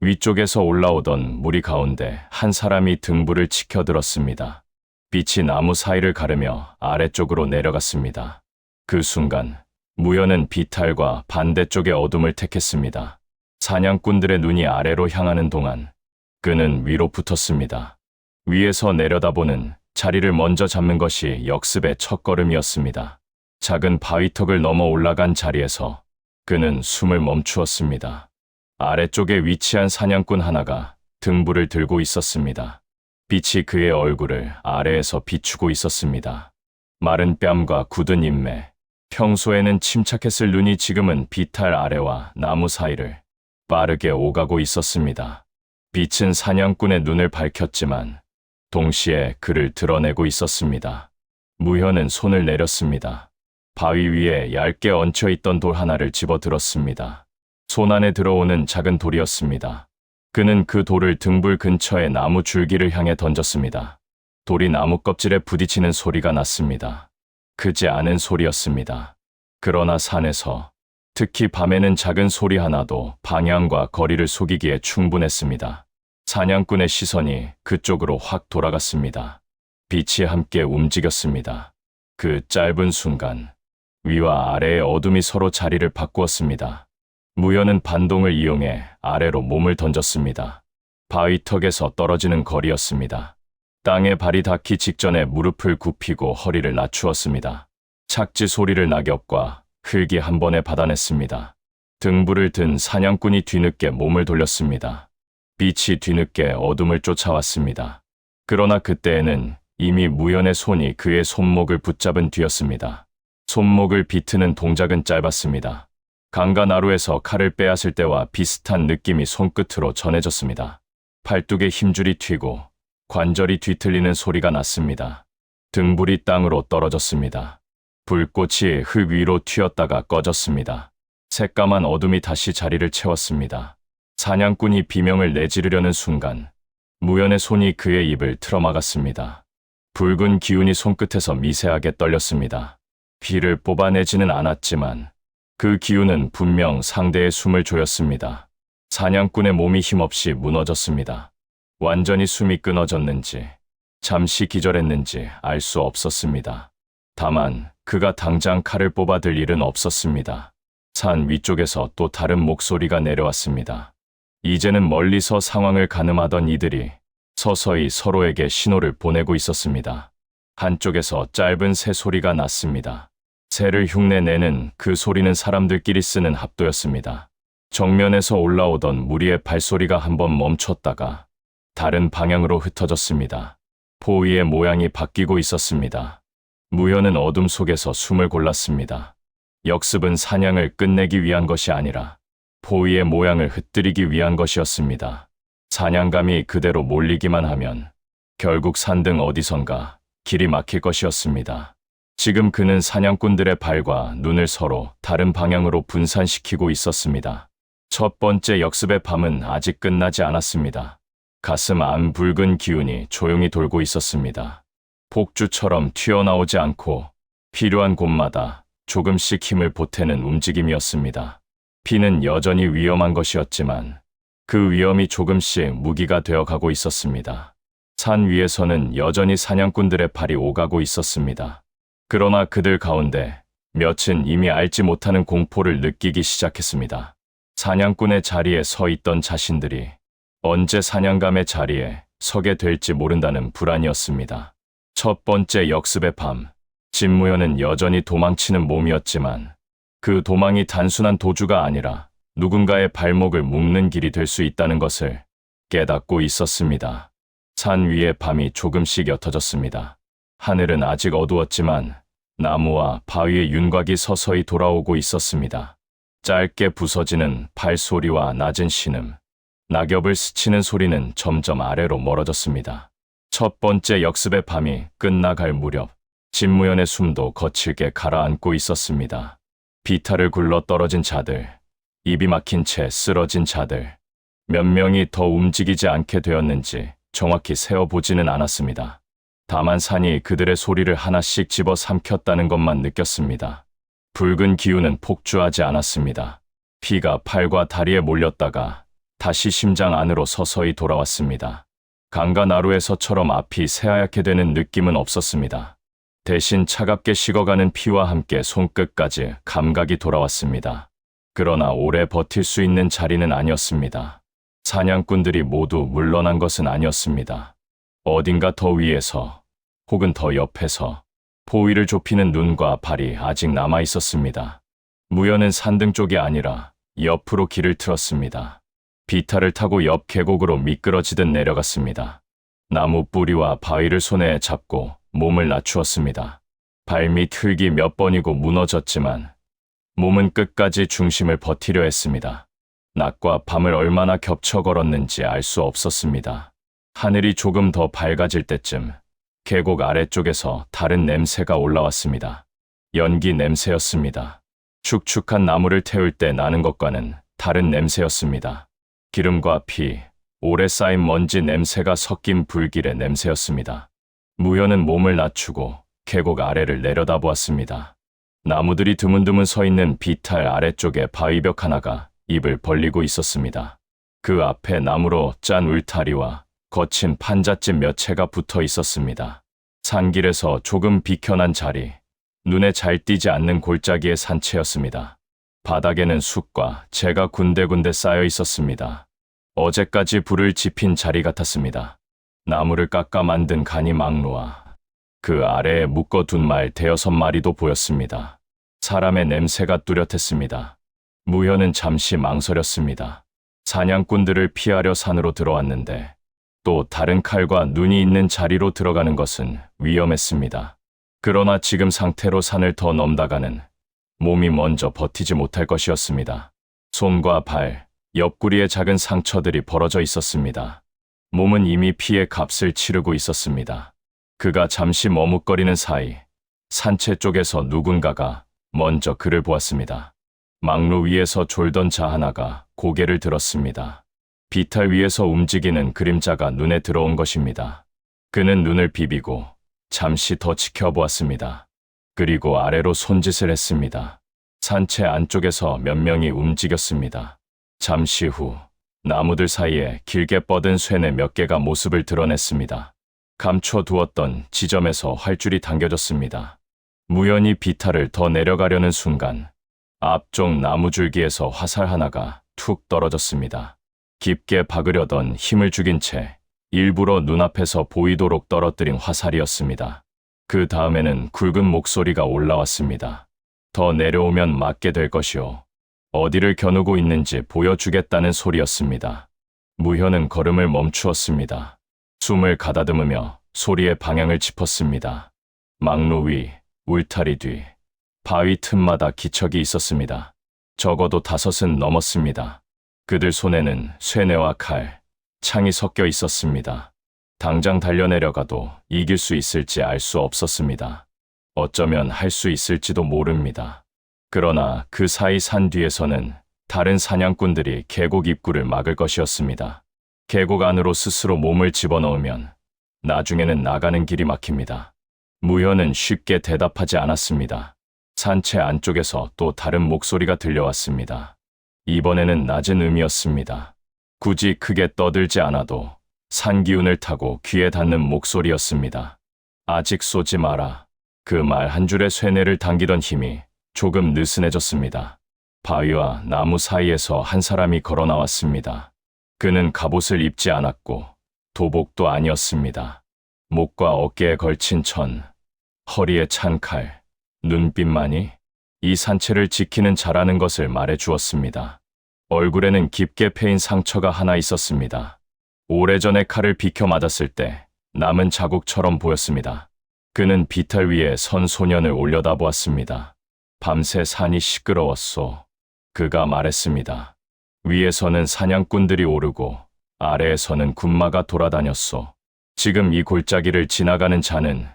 위쪽에서 올라오던 무리 가운데 한 사람이 등불을 치켜들었습니다. 빛이 나무 사이를 가르며 아래쪽으로 내려갔습니다. 그 순간 무연은 비탈과 반대쪽의 어둠을 택했습니다. 사냥꾼들의 눈이 아래로 향하는 동안 그는 위로 붙었습니다. 위에서 내려다보는 자리를 먼저 잡는 것이 역습의 첫걸음이었습니다. 작은 바위턱을 넘어 올라간 자리에서 그는 숨을 멈추었습니다. 아래쪽에 위치한 사냥꾼 하나가 등불을 들고 있었습니다. 빛이 그의 얼굴을 아래에서 비추고 있었습니다. 마른 뺨과 굳은 인매, 평소에는 침착했을 눈이 지금은 비탈 아래와 나무 사이를 빠르게 오가고 있었습니다. 빛은 사냥꾼의 눈을 밝혔지만 동시에 그를 드러내고 있었습니다. 무현은 손을 내렸습니다. 바위 위에 얇게 얹혀있던 돌 하나를 집어들었습니다. 손 안에 들어오는 작은 돌이었습니다. 그는 그 돌을 등불 근처의 나무 줄기를 향해 던졌습니다. 돌이 나무 껍질에 부딪히는 소리가 났습니다. 크지 않은 소리였습니다. 그러나 산에서, 특히 밤에는 작은 소리 하나도 방향과 거리를 속이기에 충분했습니다. 사냥꾼의 시선이 그쪽으로 확 돌아갔습니다. 빛이 함께 움직였습니다. 그 짧은 순간, 위와 아래의 어둠이 서로 자리를 바꾸었습니다. 무연은 반동을 이용해 아래로 몸을 던졌습니다. 바위 턱에서 떨어지는 거리였습니다. 땅에 발이 닿기 직전에 무릎을 굽히고 허리를 낮추었습니다. 착지 소리를 낙엽과 흙이 한 번에 받아냈습니다. 등불을 든 사냥꾼이 뒤늦게 몸을 돌렸습니다. 빛이 뒤늦게 어둠을 쫓아왔습니다. 그러나 그때에는 이미 무연의 손이 그의 손목을 붙잡은 뒤였습니다. 손목을 비트는 동작은 짧았습니다. 강과 나루에서 칼을 빼앗을 때와 비슷한 느낌이 손끝으로 전해졌습니다. 팔뚝에 힘줄이 튀고 관절이 뒤틀리는 소리가 났습니다. 등불이 땅으로 떨어졌습니다. 불꽃이 흙 위로 튀었다가 꺼졌습니다. 새까만 어둠이 다시 자리를 채웠습니다. 사냥꾼이 비명을 내지르려는 순간 무연의 손이 그의 입을 틀어막았습니다. 붉은 기운이 손끝에서 미세하게 떨렸습니다. 피를 뽑아내지는 않았지만 그 기운은 분명 상대의 숨을 조였습니다. 사냥꾼의 몸이 힘없이 무너졌습니다. 완전히 숨이 끊어졌는지 잠시 기절했는지 알 수 없었습니다. 다만 그가 당장 칼을 뽑아들 일은 없었습니다. 산 위쪽에서 또 다른 목소리가 내려왔습니다. 이제는 멀리서 상황을 가늠하던 이들이 서서히 서로에게 신호를 보내고 있었습니다. 한쪽에서 짧은 새 소리가 났습니다. 새를 흉내내는 그 소리는 사람들끼리 쓰는 합도였습니다. 정면에서 올라오던 무리의 발소리가 한번 멈췄다가 다른 방향으로 흩어졌습니다. 포위의 모양이 바뀌고 있었습니다. 무연은 어둠 속에서 숨을 골랐습니다. 역습은 사냥을 끝내기 위한 것이 아니라 포위의 모양을 흩뜨리기 위한 것이었습니다. 사냥감이 그대로 몰리기만 하면 결국 산등 어디선가 길이 막힐 것이었습니다. 지금 그는 사냥꾼들의 발과 눈을 서로 다른 방향으로 분산시키고 있었습니다. 첫 번째 역습의 밤은 아직 끝나지 않았습니다. 가슴 안 붉은 기운이 조용히 돌고 있었습니다. 폭주처럼 튀어나오지 않고 필요한 곳마다 조금씩 힘을 보태는 움직임이었습니다. 피는 여전히 위험한 것이었지만 그 위험이 조금씩 무기가 되어가고 있었습니다. 산 위에서는 여전히 사냥꾼들의 발이 오가고 있었습니다. 그러나 그들 가운데 몇은 이미 알지 못하는 공포를 느끼기 시작했습니다. 사냥꾼의 자리에 서 있던 자신들이 언제 사냥감의 자리에 서게 될지 모른다는 불안이었습니다. 첫 번째 역습의 밤, 진무현은 여전히 도망치는 몸이었지만 그 도망이 단순한 도주가 아니라 누군가의 발목을 묶는 길이 될 수 있다는 것을 깨닫고 있었습니다. 산 위의 밤이 조금씩 옅어졌습니다. 하늘은 아직 어두웠지만 나무와 바위의 윤곽이 서서히 돌아오고 있었습니다. 짧게 부서지는 발소리와 낮은 신음, 낙엽을 스치는 소리는 점점 아래로 멀어졌습니다. 첫 번째 역습의 밤이 끝나갈 무렵 진무현의 숨도 거칠게 가라앉고 있었습니다. 비탈을 굴러 떨어진 자들, 입이 막힌 채 쓰러진 자들, 몇 명이 더 움직이지 않게 되었는지 정확히 세어보지는 않았습니다. 다만 산이 그들의 소리를 하나씩 집어 삼켰다는 것만 느꼈습니다. 붉은 기운은 폭주하지 않았습니다. 피가 팔과 다리에 몰렸다가 다시 심장 안으로 서서히 돌아왔습니다. 강과 나루에서처럼 앞이 새하얗게 되는 느낌은 없었습니다. 대신 차갑게 식어가는 피와 함께 손끝까지 감각이 돌아왔습니다. 그러나 오래 버틸 수 있는 자리는 아니었습니다. 사냥꾼들이 모두 물러난 것은 아니었습니다. 어딘가 더 위에서 혹은 더 옆에서 포위를 좁히는 눈과 발이 아직 남아 있었습니다. 무연은 산등 쪽이 아니라 옆으로 길을 틀었습니다. 비탈을 타고 옆 계곡으로 미끄러지듯 내려갔습니다. 나무 뿌리와 바위를 손에 잡고 몸을 낮추었습니다. 발밑 흙이 몇 번이고 무너졌지만 몸은 끝까지 중심을 버티려 했습니다. 낮과 밤을 얼마나 겹쳐 걸었는지 알 수 없었습니다. 하늘이 조금 더 밝아질 때쯤 계곡 아래쪽에서 다른 냄새가 올라왔습니다. 연기 냄새였습니다. 축축한 나무를 태울 때 나는 것과는 다른 냄새였습니다. 기름과 피, 오래 쌓인 먼지 냄새가 섞인 불길의 냄새였습니다. 무현은 몸을 낮추고 계곡 아래를 내려다보았습니다. 나무들이 드문드문 서 있는 비탈 아래쪽에 바위벽 하나가 입을 벌리고 있었습니다. 그 앞에 나무로 짠 울타리와 거친 판잣집 몇 채가 붙어 있었습니다. 산길에서 조금 비켜난 자리, 눈에 잘 띄지 않는 골짜기의 산채였습니다. 바닥에는 숯과 재가 군데군데 쌓여 있었습니다. 어제까지 불을 지핀 자리 같았습니다. 나무를 깎아 만든 간이 망루와 그 아래에 묶어둔 말 5-6마리도 보였습니다. 사람의 냄새가 뚜렷했습니다. 무현은 잠시 망설였습니다. 사냥꾼들을 피하려 산으로 들어왔는데 또 다른 칼과 눈이 있는 자리로 들어가는 것은 위험했습니다. 그러나 지금 상태로 산을 더 넘다가는 몸이 먼저 버티지 못할 것이었습니다. 손과 발, 옆구리에 작은 상처들이 벌어져 있었습니다. 몸은 이미 피의 값을 치르고 있었습니다. 그가 잠시 머뭇거리는 사이 산채 쪽에서 누군가가 먼저 그를 보았습니다. 망루 위에서 졸던 자 하나가 고개를 들었습니다. 비탈 위에서 움직이는 그림자가 눈에 들어온 것입니다. 그는 눈을 비비고 잠시 더 지켜보았습니다. 그리고 아래로 손짓을 했습니다. 산채 안쪽에서 몇 명이 움직였습니다. 잠시 후 나무들 사이에 길게 뻗은 쇠뇌 몇 개가 모습을 드러냈습니다. 감춰두었던 지점에서 활줄이 당겨졌습니다. 무연히 비탈을 더 내려가려는 순간 앞쪽 나무줄기에서 화살 하나가 툭 떨어졌습니다. 깊게 박으려던 힘을 죽인 채 일부러 눈앞에서 보이도록 떨어뜨린 화살이었습니다. 그 다음에는 굵은 목소리가 올라왔습니다. 더 내려오면 맞게 될 것이오. 어디를 겨누고 있는지 보여주겠다는 소리였습니다. 무현은 걸음을 멈추었습니다. 숨을 가다듬으며 소리의 방향을 짚었습니다. 망루 위, 울타리 뒤, 바위 틈마다 기척이 있었습니다. 적어도 5은 넘었습니다. 그들 손에는 쇠뇌와 칼, 창이 섞여 있었습니다. 당장 달려내려가도 이길 수 있을지 알 수 없었습니다. 어쩌면 할 수 있을지도 모릅니다. 그러나 그 사이 산 뒤에서는 다른 사냥꾼들이 계곡 입구를 막을 것이었습니다. 계곡 안으로 스스로 몸을 집어넣으면 나중에는 나가는 길이 막힙니다. 무현은 쉽게 대답하지 않았습니다. 산채 안쪽에서 또 다른 목소리가 들려왔습니다. 이번에는 낮은 음이었습니다. 굳이 크게 떠들지 않아도 산 기운을 타고 귀에 닿는 목소리였습니다. 아직 쏘지 마라. 그 말 한 줄에 쇠뇌를 당기던 힘이 조금 느슨해졌습니다. 바위와 나무 사이에서 한 사람이 걸어 나왔습니다. 그는 갑옷을 입지 않았고 도복도 아니었습니다. 목과 어깨에 걸친 천, 허리에 찬 칼, 눈빛만이 이 산채를 지키는 자라는 것을 말해 주었습니다. 얼굴에는 깊게 패인 상처가 하나 있었습니다. 오래전에 칼을 비켜 맞았을 때 남은 자국처럼 보였습니다. 그는 비탈 위에 선 소년을 올려다보았습니다. 밤새 산이 시끄러웠소. 그가 말했습니다. 위에서는 사냥꾼들이 오르고 아래에서는 군마가 돌아다녔소. 지금 이 골짜기를 지나가는 자는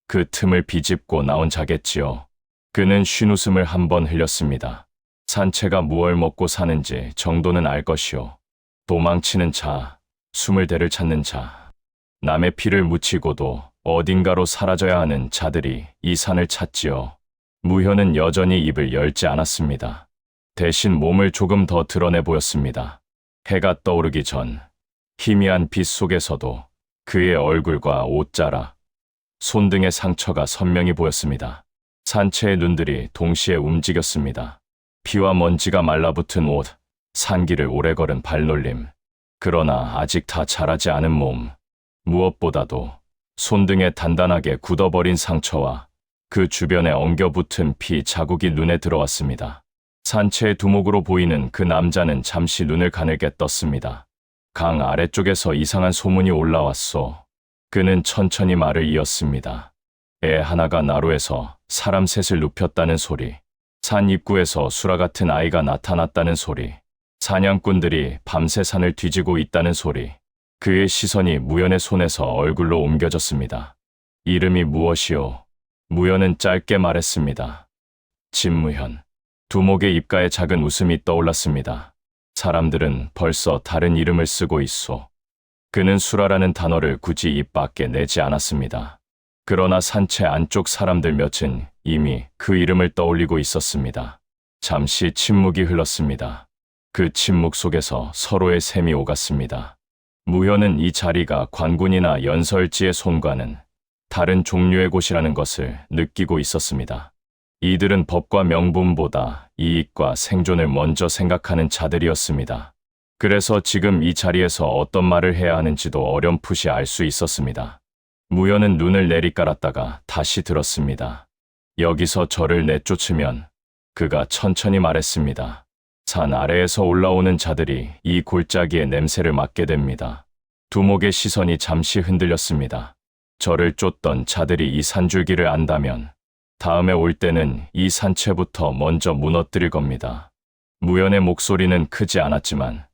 그 틈을 비집고 나온 자겠지요. 그는 쉰 웃음을 한번 흘렸습니다. 산채가 무얼 먹고 사는지 정도는 알 것이오. 도망치는 자, 숨을 대를 찾는 자, 남의 피를 묻히고도 어딘가로 사라져야 하는 자들이 이 산을 찾지요. 무현은 여전히 입을 열지 않았습니다. 대신 몸을 조금 더 드러내 보였습니다. 해가 떠오르기 전 희미한 빛 속에서도 그의 얼굴과 옷자락, 손등의 상처가 선명히 보였습니다. 산채의 눈들이 동시에 움직였습니다. 피와 먼지가 말라붙은 옷, 산길을 오래 걸은 발놀림, 그러나 아직 다 자라지 않은 몸, 무엇보다도 손등에 단단하게 굳어버린 상처와 그 주변에 엉겨붙은 피 자국이 눈에 들어왔습니다. 산채의 두목으로 보이는 그 남자는 잠시 눈을 가늘게 떴습니다. 강 아래쪽에서 이상한 소문이 올라왔소. 그는 천천히 말을 이었습니다. 애 하나가 나루에서 사람 셋을 눕혔다는 소리, 산 입구에서 수라 같은 아이가 나타났다는 소리, 사냥꾼들이 밤새 산을 뒤지고 있다는 소리. 그의 시선이 무연의 손에서 얼굴로 옮겨졌습니다. 이름이 무엇이오? 무연은 짧게 말했습니다. 진무현. 두목의 입가에 작은 웃음이 떠올랐습니다. 사람들은 벌써 다른 이름을 쓰고 있소. 그는 수라라는 단어를 굳이 입 밖에 내지 않았습니다. 그러나 산채 안쪽 사람들 몇은 이미 그 이름을 떠올리고 있었습니다. 잠시 침묵이 흘렀습니다. 그 침묵 속에서 서로의 셈이 오갔습니다. 무현은 이 자리가 관군이나 연설지의 손과는 다른 종류의 곳이라는 것을 느끼고 있었습니다. 이들은 법과 명분보다 이익과 생존을 먼저 생각하는 자들이었습니다. 그래서 지금 이 자리에서 어떤 말을 해야 하는지도 어렴풋이 알 수 있었습니다. 무현은 눈을 내리깔았다가 다시 들었습니다. 여기서 저를 내쫓으면 그가 천천히 말했습니다. 산 아래에서 올라오는 자들이 이 골짜기의 냄새를 맡게 됩니다. 두목의 시선이 잠시 흔들렸습니다. 저를 쫓던 자들이 이 산줄기를 안다면 다음에 올 때는 이 산채부터 먼저 무너뜨릴 겁니다. 무현의 목소리는 크지 않았지만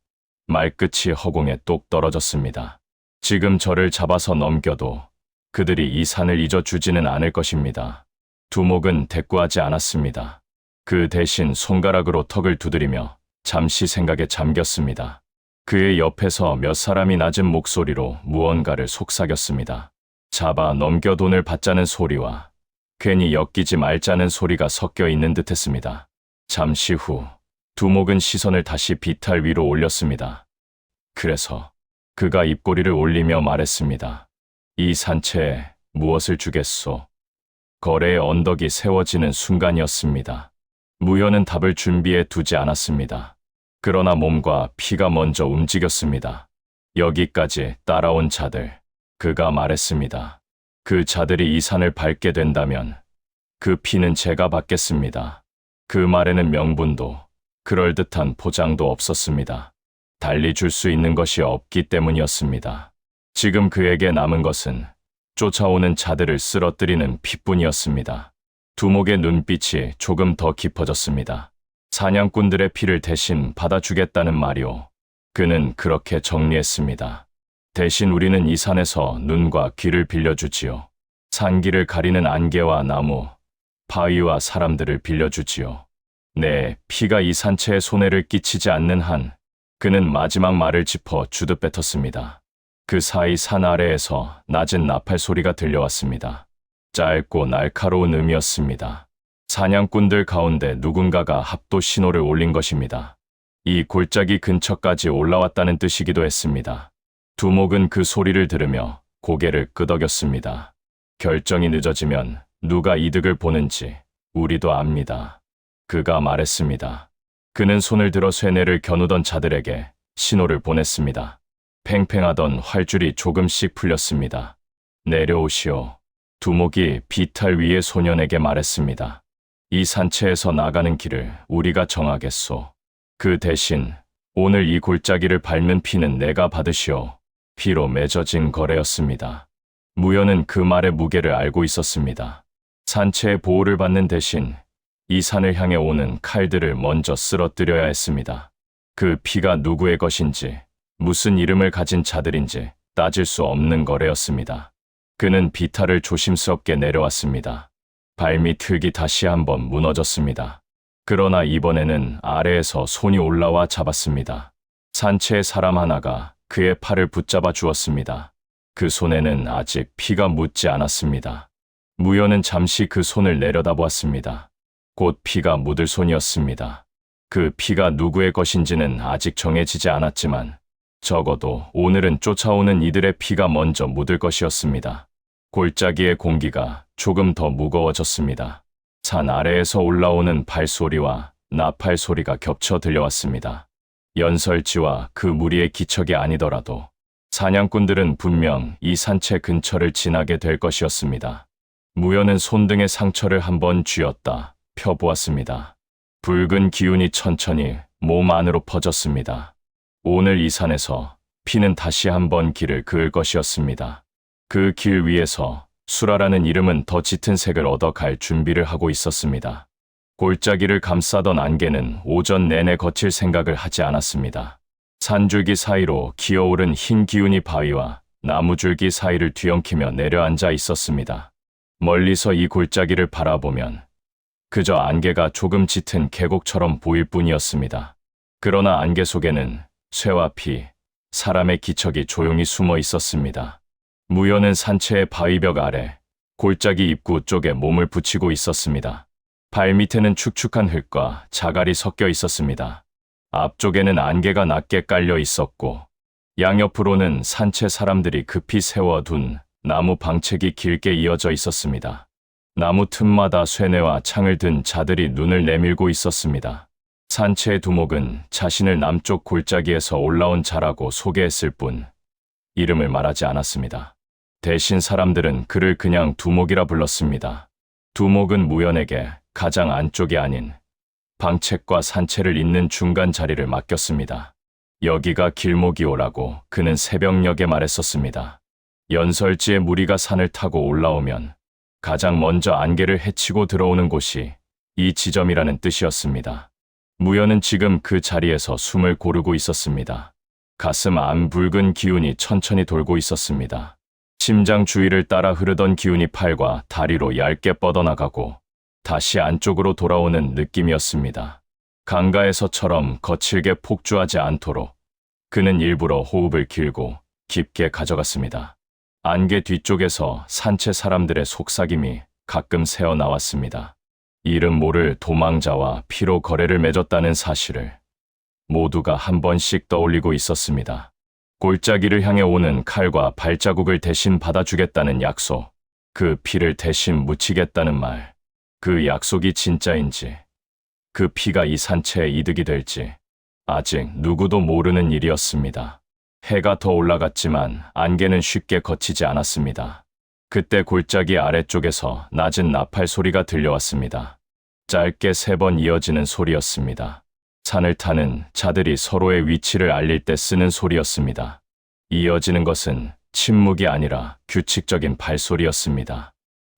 말끝이 허공에 똑 떨어졌습니다. 지금 저를 잡아서 넘겨도 그들이 이 산을 잊어주지는 않을 것입니다. 두목은 대꾸하지 않았습니다. 그 대신 손가락으로 턱을 두드리며 잠시 생각에 잠겼습니다. 그의 옆에서 몇 사람이 낮은 목소리로 무언가를 속삭였습니다. 잡아 넘겨 돈을 받자는 소리와 괜히 엮이지 말자는 소리가 섞여 있는 듯했습니다. 잠시 후 두목은 시선을 다시 비탈 위로 올렸습니다. 그래서 그가 입꼬리를 올리며 말했습니다. 이 산채에 무엇을 주겠소? 거래의 언덕이 세워지는 순간이었습니다. 무현은 답을 준비해 두지 않았습니다. 그러나 몸과 피가 먼저 움직였습니다. 여기까지 따라온 자들, 그가 말했습니다. 그 자들이 이 산을 밟게 된다면 그 피는 제가 받겠습니다. 그 말에는 명분도 그럴듯한 포장도 없었습니다. 달리 줄 수 있는 것이 없기 때문이었습니다. 지금 그에게 남은 것은 쫓아오는 자들을 쓰러뜨리는 피뿐이었습니다. 두목의 눈빛이 조금 더 깊어졌습니다. 사냥꾼들의 피를 대신 받아주겠다는 말이오. 그는 그렇게 정리했습니다. 대신 우리는 이 산에서 눈과 귀를 빌려주지요. 산길을 가리는 안개와 나무, 바위와 사람들을 빌려주지요. 네, 피가 이 산채에 손해를 끼치지 않는 한 그는 마지막 말을 짚어 주듯 뱉었습니다. 그 사이 산 아래에서 낮은 나팔 소리가 들려왔습니다. 짧고 날카로운 음이었습니다. 사냥꾼들 가운데 누군가가 합도 신호를 올린 것입니다. 이 골짜기 근처까지 올라왔다는 뜻이기도 했습니다. 두목은 그 소리를 들으며 고개를 끄덕였습니다. 결정이 늦어지면 누가 이득을 보는지 우리도 압니다. 그가 말했습니다. 그는 손을 들어 쇠뇌를 겨누던 자들에게 신호를 보냈습니다. 팽팽하던 활줄이 조금씩 풀렸습니다. 내려오시오. 두목이 비탈 위의 소년에게 말했습니다. 이 산채에서 나가는 길을 우리가 정하겠소. 그 대신 오늘 이 골짜기를 밟는 피는 내가 받으시오. 피로 맺어진 거래였습니다. 무현은 그 말의 무게를 알고 있었습니다. 산채의 보호를 받는 대신 이 산을 향해 오는 칼들을 먼저 쓰러뜨려야 했습니다. 그 피가 누구의 것인지, 무슨 이름을 가진 자들인지 따질 수 없는 거래였습니다. 그는 비탈을 조심스럽게 내려왔습니다. 발밑 흙이 다시 한번 무너졌습니다. 그러나 이번에는 아래에서 손이 올라와 잡았습니다. 산채의 사람 하나가 그의 팔을 붙잡아 주었습니다. 그 손에는 아직 피가 묻지 않았습니다. 무현은 잠시 그 손을 내려다보았습니다. 곧 피가 묻을 손이었습니다. 그 피가 누구의 것인지는 아직 정해지지 않았지만 적어도 오늘은 쫓아오는 이들의 피가 먼저 묻을 것이었습니다. 골짜기의 공기가 조금 더 무거워졌습니다. 산 아래에서 올라오는 발소리와 나팔 소리가 겹쳐 들려왔습니다. 연설지와 그 무리의 기척이 아니더라도 사냥꾼들은 분명 이 산채 근처를 지나게 될 것이었습니다. 무현은 손등의 상처를 한번 쥐었다 펴보았습니다. 붉은 기운이 천천히 몸 안으로 퍼졌습니다. 오늘 이 산에서 피는 다시 한번 길을 그을 것이었습니다. 그 길 위에서 수라라는 이름은 더 짙은 색을 얻어갈 준비를 하고 있었습니다. 골짜기를 감싸던 안개는 오전 내내 거칠 생각을 하지 않았습니다. 산줄기 사이로 기어오른 흰 기운이 바위와 나무줄기 사이를 뒤엉키며 내려앉아 있었습니다. 멀리서 이 골짜기를 바라보면 그저 안개가 조금 짙은 계곡처럼 보일 뿐이었습니다. 그러나 안개 속에는 쇠와 피, 사람의 기척이 조용히 숨어 있었습니다. 무현은 산채의 바위벽 아래 골짜기 입구 쪽에 몸을 붙이고 있었습니다. 발밑에는 축축한 흙과 자갈이 섞여 있었습니다. 앞쪽에는 안개가 낮게 깔려 있었고 양옆으로는 산채 사람들이 급히 세워둔 나무 방책이 길게 이어져 있었습니다. 나무 틈마다 쇠뇌와 창을 든 자들이 눈을 내밀고 있었습니다. 산채의 두목은 자신을 남쪽 골짜기에서 올라온 자라고 소개했을 뿐 이름을 말하지 않았습니다. 대신 사람들은 그를 그냥 두목이라 불렀습니다. 두목은 무연에게 가장 안쪽이 아닌 방책과 산채를 잇는 중간 자리를 맡겼습니다. 여기가 길목이오라고 그는 새벽녘에 말했었습니다. 연설지의 무리가 산을 타고 올라오면 가장 먼저 안개를 헤치고 들어오는 곳이 이 지점이라는 뜻이었습니다. 무연은 지금 그 자리에서 숨을 고르고 있었습니다. 가슴 안 붉은 기운이 천천히 돌고 있었습니다. 심장 주위를 따라 흐르던 기운이 팔과 다리로 얇게 뻗어나가고 다시 안쪽으로 돌아오는 느낌이었습니다. 강가에서처럼 거칠게 폭주하지 않도록 그는 일부러 호흡을 길고 깊게 가져갔습니다. 안개 뒤쪽에서 산채 사람들의 속삭임이 가끔 새어나왔습니다. 이름 모를 도망자와 피로 거래를 맺었다는 사실을 모두가 한 번씩 떠올리고 있었습니다. 골짜기를 향해 오는 칼과 발자국을 대신 받아주겠다는 약속, 그 피를 대신 묻히겠다는 말, 그 약속이 진짜인지, 그 피가 이 산채에 이득이 될지 아직 누구도 모르는 일이었습니다. 해가 더 올라갔지만 안개는 쉽게 걷히지 않았습니다. 그때 골짜기 아래쪽에서 낮은 나팔 소리가 들려왔습니다. 짧게 3번 이어지는 소리였습니다. 산을 타는 자들이 서로의 위치를 알릴 때 쓰는 소리였습니다. 이어지는 것은 침묵이 아니라 규칙적인 발소리였습니다.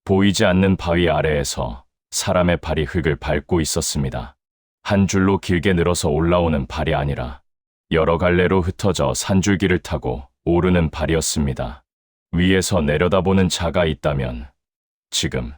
보이지 않는 바위 아래에서 사람의 발이 흙을 밟고 있었습니다. 한 줄로 길게 늘어서 올라오는 발이 아니라 여러 갈래로 흩어져 산줄기를 타고 오르는 발이었습니다. 위에서 내려다보는 자가 있다면 지금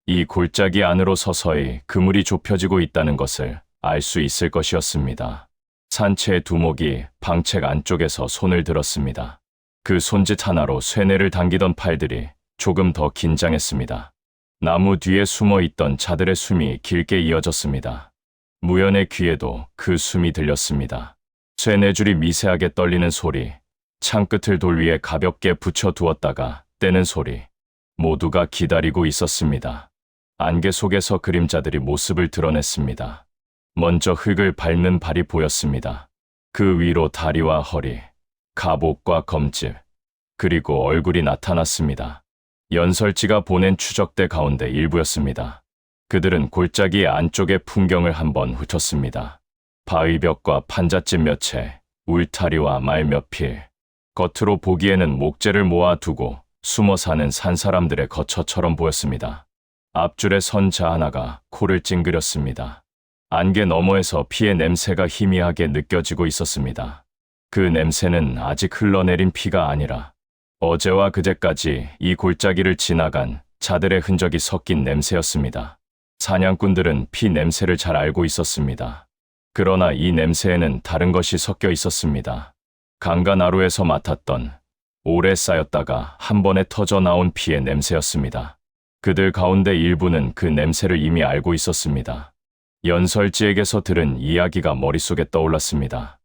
이 골짜기 안으로 서서히 그물이 좁혀지고 있다는 것을 알 수 있을 것이었습니다. 산채의 두목이 방책 안쪽에서 손을 들었습니다. 그 손짓 하나로 쇠뇌를 당기던 팔들이 조금 더 긴장했습니다. 나무 뒤에 숨어 있던 자들의 숨이 길게 이어졌습니다. 무연의 귀에도 그 숨이 들렸습니다. 쇠뇌줄이 미세하게 떨리는 소리, 창끝을 돌 위에 가볍게 붙여두었다가 떼는 소리, 모두가 기다리고 있었습니다. 안개 속에서 그림자들이 모습을 드러냈습니다. 먼저 흙을 밟는 발이 보였습니다. 그 위로 다리와 허리, 갑옷과 검집, 그리고 얼굴이 나타났습니다. 연설지가 보낸 추적대 가운데 일부였습니다. 그들은 골짜기 안쪽의 풍경을 한번 훑었습니다. 바위벽과 판잣집 몇 채, 울타리와 말 몇 필, 겉으로 보기에는 목재를 모아두고 숨어 사는 산사람들의 거처처럼 보였습니다. 앞줄에 선 자 하나가 코를 찡그렸습니다. 안개 너머에서 피의 냄새가 희미하게 느껴지고 있었습니다. 그 냄새는 아직 흘러내린 피가 아니라 어제와 그제까지 이 골짜기를 지나간 자들의 흔적이 섞인 냄새였습니다. 사냥꾼들은 피 냄새를 잘 알고 있었습니다. 그러나 이 냄새에는 다른 것이 섞여 있었습니다. 강가 나루에서 맡았던 오래 쌓였다가 한 번에 터져 나온 피의 냄새였습니다. 그들 가운데 일부는 그 냄새를 이미 알고 있었습니다. 연설지에게서 들은 이야기가 머릿속에 떠올랐습니다.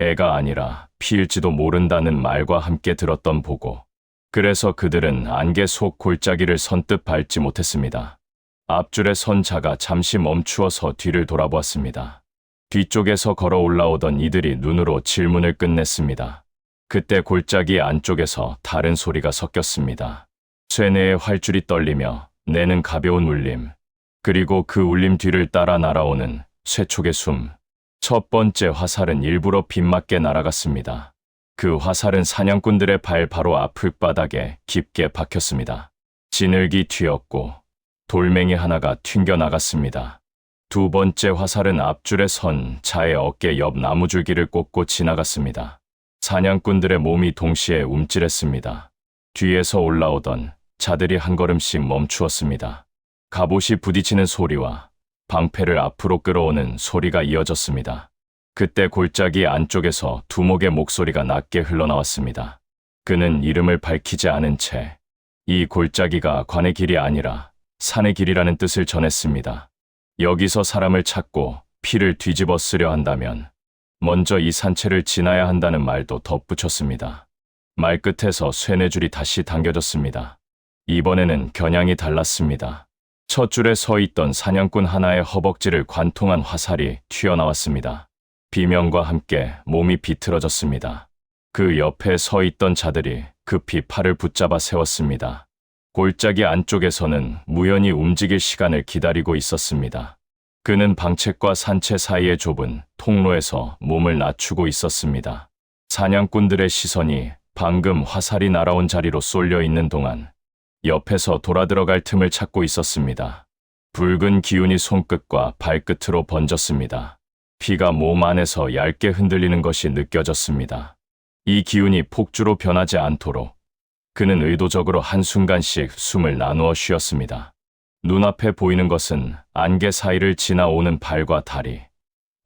애가 아니라 피일지도 모른다는 말과 함께 들었던 보고. 그래서 그들은 안개 속 골짜기를 선뜻 밟지 못했습니다. 앞줄에 선 자가 잠시 멈추어서 뒤를 돌아보았습니다. 뒤쪽에서 걸어 올라오던 이들이 눈으로 질문을 끝냈습니다. 그때 골짜기 안쪽에서 다른 소리가 섞였습니다. 쇠뇌의 활줄이 떨리며 내는 가벼운 울림, 그리고 그 울림 뒤를 따라 날아오는 쇠촉의 숨. 첫 번째 화살은 일부러 빗맞게 날아갔습니다. 그 화살은 사냥꾼들의 발 바로 앞 흙바닥에 깊게 박혔습니다. 진흙이 튀었고 돌멩이 하나가 튕겨나갔습니다. 두 번째 화살은 앞줄에 선 자의 어깨 옆 나무줄기를 꽂고 지나갔습니다. 사냥꾼들의 몸이 동시에 움찔했습니다. 뒤에서 올라오던 자들이 한 걸음씩 멈추었습니다. 갑옷이 부딪히는 소리와 방패를 앞으로 끌어오는 소리가 이어졌습니다. 그때 골짜기 안쪽에서 두목의 목소리가 낮게 흘러나왔습니다. 그는 이름을 밝히지 않은 채 이 골짜기가 관의 길이 아니라 산의 길이라는 뜻을 전했습니다. 여기서 사람을 찾고 피를 뒤집어 쓰려 한다면 먼저 이 산채를 지나야 한다는 말도 덧붙였습니다. 말끝에서 쇠뇌줄이 다시 당겨졌습니다. 이번에는 겨냥이 달랐습니다. 첫 줄에 서 있던 사냥꾼 하나의 허벅지를 관통한 화살이 튀어나왔습니다. 비명과 함께 몸이 비틀어졌습니다. 그 옆에 서 있던 자들이 급히 팔을 붙잡아 세웠습니다. 골짜기 안쪽에서는 무연히 움직일 시간을 기다리고 있었습니다. 그는 방책과 산채 사이의 좁은 통로에서 몸을 낮추고 있었습니다. 사냥꾼들의 시선이 방금 화살이 날아온 자리로 쏠려 있는 동안 옆에서 돌아들어갈 틈을 찾고 있었습니다. 붉은 기운이 손끝과 발끝으로 번졌습니다. 피가 몸 안에서 얇게 흔들리는 것이 느껴졌습니다. 이 기운이 폭주로 변하지 않도록 그는 의도적으로 한순간씩 숨을 나누어 쉬었습니다. 눈앞에 보이는 것은 안개 사이를 지나오는 발과 다리,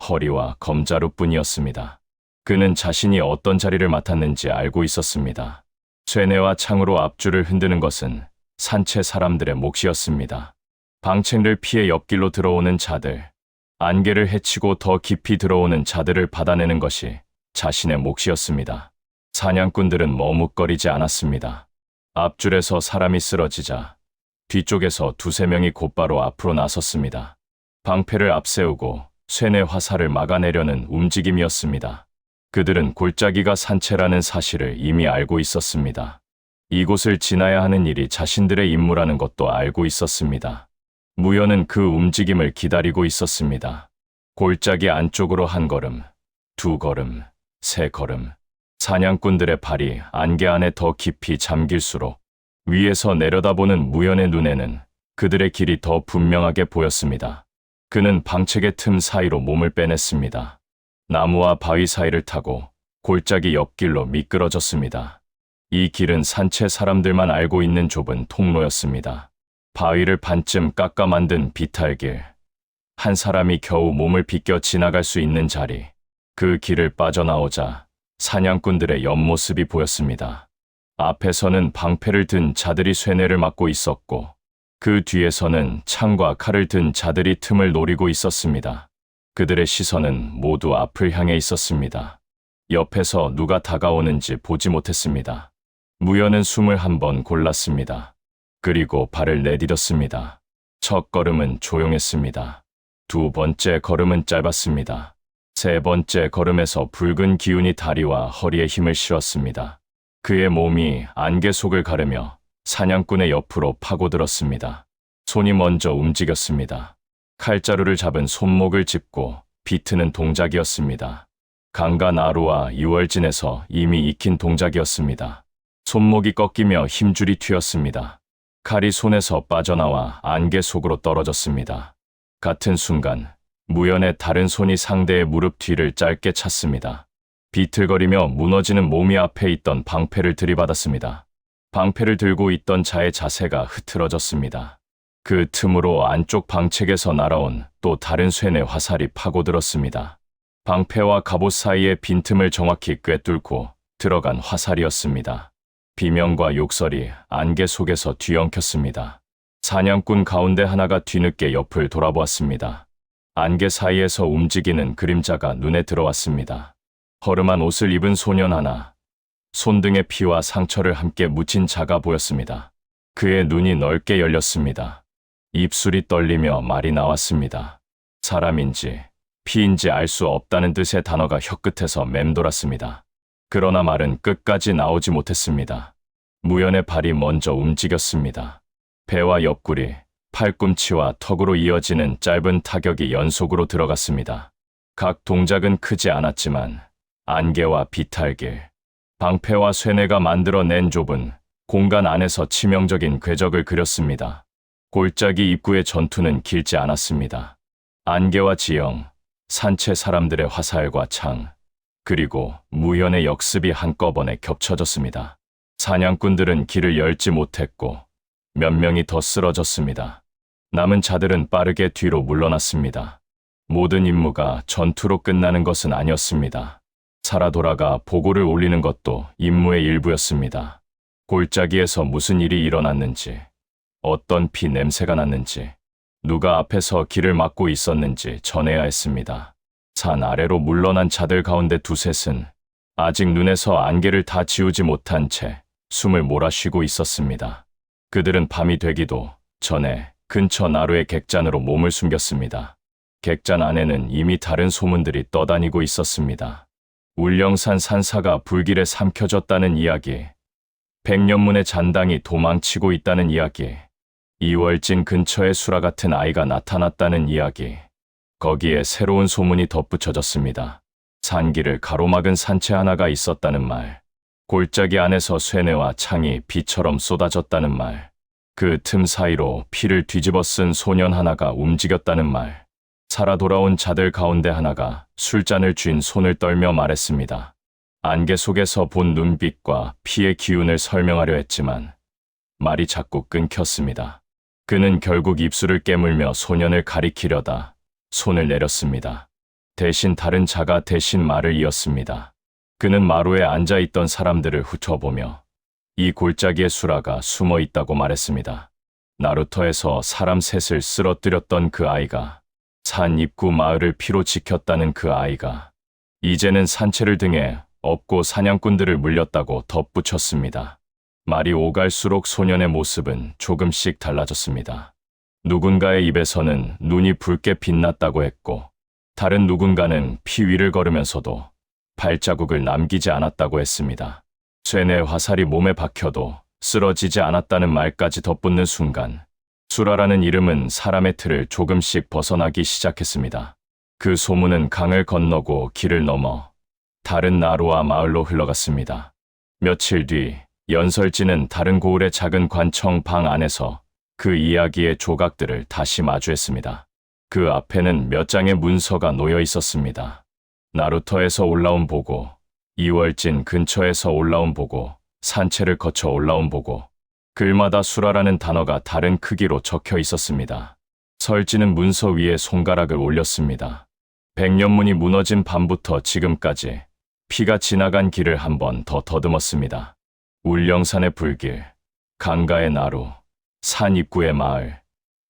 허리와 검자루뿐이었습니다. 그는 자신이 어떤 자리를 맡았는지 알고 있었습니다. 쇠뇌와 창으로 앞줄을 흔드는 것은 산채 사람들의 몫이었습니다. 방책을 피해 옆길로 들어오는 자들, 안개를 헤치고 더 깊이 들어오는 자들을 받아내는 것이 자신의 몫이었습니다. 사냥꾼들은 머뭇거리지 않았습니다. 앞줄에서 사람이 쓰러지자 뒤쪽에서 두세 명이 곧바로 앞으로 나섰습니다. 방패를 앞세우고 쇠뇌 화살을 막아내려는 움직임이었습니다. 그들은 골짜기가 산채라는 사실을 이미 알고 있었습니다. 이곳을 지나야 하는 일이 자신들의 임무라는 것도 알고 있었습니다. 무연은 그 움직임을 기다리고 있었습니다. 골짜기 안쪽으로 한 걸음, 두 걸음, 세 걸음. 사냥꾼들의 발이 안개 안에 더 깊이 잠길수록 위에서 내려다보는 무연의 눈에는 그들의 길이 더 분명하게 보였습니다. 그는 방책의 틈 사이로 몸을 빼냈습니다. 나무와 바위 사이를 타고 골짜기 옆길로 미끄러졌습니다. 이 길은 산채 사람들만 알고 있는 좁은 통로였습니다. 바위를 반쯤 깎아 만든 비탈길. 한 사람이 겨우 몸을 비껴 지나갈 수 있는 자리. 그 길을 빠져나오자 사냥꾼들의 옆모습이 보였습니다. 앞에서는 방패를 든 자들이 쇠뇌를 막고 있었고 그 뒤에서는 창과 칼을 든 자들이 틈을 노리고 있었습니다. 그들의 시선은 모두 앞을 향해 있었습니다. 옆에서 누가 다가오는지 보지 못했습니다. 무연은 숨을 한 번 골랐습니다. 그리고 발을 내디뎠습니다. 첫 걸음은 조용했습니다. 두 번째 걸음은 짧았습니다. 세 번째 걸음에서 붉은 기운이 다리와 허리에 힘을 실었습니다. 그의 몸이 안개 속을 가르며 사냥꾼의 옆으로 파고들었습니다. 손이 먼저 움직였습니다. 칼자루를 잡은 손목을 짚고 비트는 동작이었습니다. 강과 나루와 유월진에서 이미 익힌 동작이었습니다. 손목이 꺾이며 힘줄이 튀었습니다. 칼이 손에서 빠져나와 안개 속으로 떨어졌습니다. 같은 순간 무연의 다른 손이 상대의 무릎 뒤를 짧게 찼습니다. 비틀거리며 무너지는 몸이 앞에 있던 방패를 들이받았습니다. 방패를 들고 있던 자의 자세가 흐트러졌습니다. 그 틈으로 안쪽 방책에서 날아온 또 다른 쇠뇌 화살이 파고들었습니다. 방패와 갑옷 사이의 빈틈을 정확히 꿰뚫고 들어간 화살이었습니다. 비명과 욕설이 안개 속에서 뒤엉켰습니다. 사냥꾼 가운데 하나가 뒤늦게 옆을 돌아보았습니다. 안개 사이에서 움직이는 그림자가 눈에 들어왔습니다. 허름한 옷을 입은 소년 하나, 손등의 피와 상처를 함께 묻힌 자가 보였습니다. 그의 눈이 넓게 열렸습니다. 입술이 떨리며 말이 나왔습니다. 사람인지 피인지 알 수 없다는 뜻의 단어가 혀끝에서 맴돌았습니다. 그러나 말은 끝까지 나오지 못했습니다. 무연의 발이 먼저 움직였습니다. 배와 옆구리, 팔꿈치와 턱으로 이어지는 짧은 타격이 연속으로 들어갔습니다. 각 동작은 크지 않았지만 안개와 비탈길, 방패와 쇠뇌가 만들어낸 좁은 공간 안에서 치명적인 궤적을 그렸습니다. 골짜기 입구의 전투는 길지 않았습니다. 안개와 지형, 산채 사람들의 화살과 창, 그리고 무연의 역습이 한꺼번에 겹쳐졌습니다. 사냥꾼들은 길을 열지 못했고 몇 명이 더 쓰러졌습니다. 남은 자들은 빠르게 뒤로 물러났습니다. 모든 임무가 전투로 끝나는 것은 아니었습니다. 살아 돌아가 보고를 올리는 것도 임무의 일부였습니다. 골짜기에서 무슨 일이 일어났는지, 어떤 피 냄새가 났는지, 누가 앞에서 길을 막고 있었는지 전해야 했습니다. 산 아래로 물러난 자들 가운데 두셋은 아직 눈에서 안개를 다 지우지 못한 채 숨을 몰아쉬고 있었습니다. 그들은 밤이 되기도 전에 근처 나루의 객잔으로 몸을 숨겼습니다. 객잔 안에는 이미 다른 소문들이 떠다니고 있었습니다. 울령산 산사가 불길에 삼켜졌다는 이야기, 백년문의 잔당이 도망치고 있다는 이야기, 이월진 근처에 수라 같은 아이가 나타났다는 이야기, 거기에 새로운 소문이 덧붙여졌습니다. 산길을 가로막은 산채 하나가 있었다는 말, 골짜기 안에서 쇠뇌와 창이 비처럼 쏟아졌다는 말, 그 틈 사이로 피를 뒤집어 쓴 소년 하나가 움직였다는 말, 살아 돌아온 자들 가운데 하나가 술잔을 쥔 손을 떨며 말했습니다. 안개 속에서 본 눈빛과 피의 기운을 설명하려 했지만 말이 자꾸 끊겼습니다. 그는 결국 입술을 깨물며 소년을 가리키려다 손을 내렸습니다. 대신 다른 자가 대신 말을 이었습니다. 그는 마루에 앉아있던 사람들을 훑어보며 이 골짜기에 수라가 숨어 있다고 말했습니다. 나루터에서 사람 셋을 쓰러뜨렸던 그 아이가, 산 입구 마을을 피로 지켰다는 그 아이가 이제는 산채를 등에 업고 사냥꾼들을 물렸다고 덧붙였습니다. 말이 오갈수록 소년의 모습은 조금씩 달라졌습니다. 누군가의 입에서는 눈이 붉게 빛났다고 했고, 다른 누군가는 피 위를 걸으면서도 발자국을 남기지 않았다고 했습니다. 쇠뇌 화살이 몸에 박혀도 쓰러지지 않았다는 말까지 덧붙는 순간, 수라라는 이름은 사람의 틀을 조금씩 벗어나기 시작했습니다. 그 소문은 강을 건너고 길을 넘어 다른 나루와 마을로 흘러갔습니다. 며칠 뒤 연설지는 다른 고을의 작은 관청 방 안에서 그 이야기의 조각들을 다시 마주했습니다. 그 앞에는 몇 장의 문서가 놓여 있었습니다. 나루터에서 올라온 보고, 이월진 근처에서 올라온 보고, 산채를 거쳐 올라온 보고, 글마다 수라라는 단어가 다른 크기로 적혀 있었습니다. 설지는 문서 위에 손가락을 올렸습니다. 백년문이 무너진 밤부터 지금까지 피가 지나간 길을 한 번 더 더듬었습니다. 울령산의 불길, 강가의 나루, 산 입구의 마을,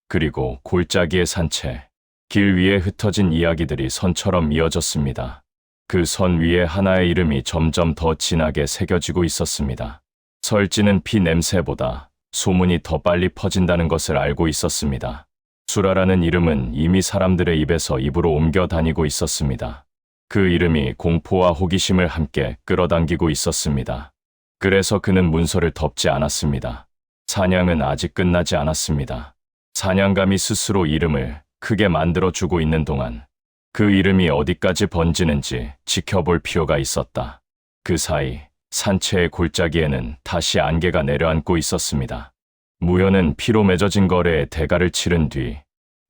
그리고 골짜기의 산채, 길 위에 흩어진 이야기들이 선처럼 이어졌습니다. 그 선 위에 하나의 이름이 점점 더 진하게 새겨지고 있었습니다. 설지는 피 냄새보다 소문이 더 빨리 퍼진다는 것을 알고 있었습니다. 수라라는 이름은 이미 사람들의 입에서 입으로 옮겨 다니고 있었습니다. 그 이름이 공포와 호기심을 함께 끌어당기고 있었습니다. 그래서 그는 문서를 덮지 않았습니다. 사냥은 아직 끝나지 않았습니다. 사냥감이 스스로 이름을 크게 만들어주고 있는 동안 그 이름이 어디까지 번지는지 지켜볼 필요가 있었다. 그 사이 산채의 골짜기에는 다시 안개가 내려앉고 있었습니다. 무현은 피로 맺어진 거래에 대가를 치른 뒤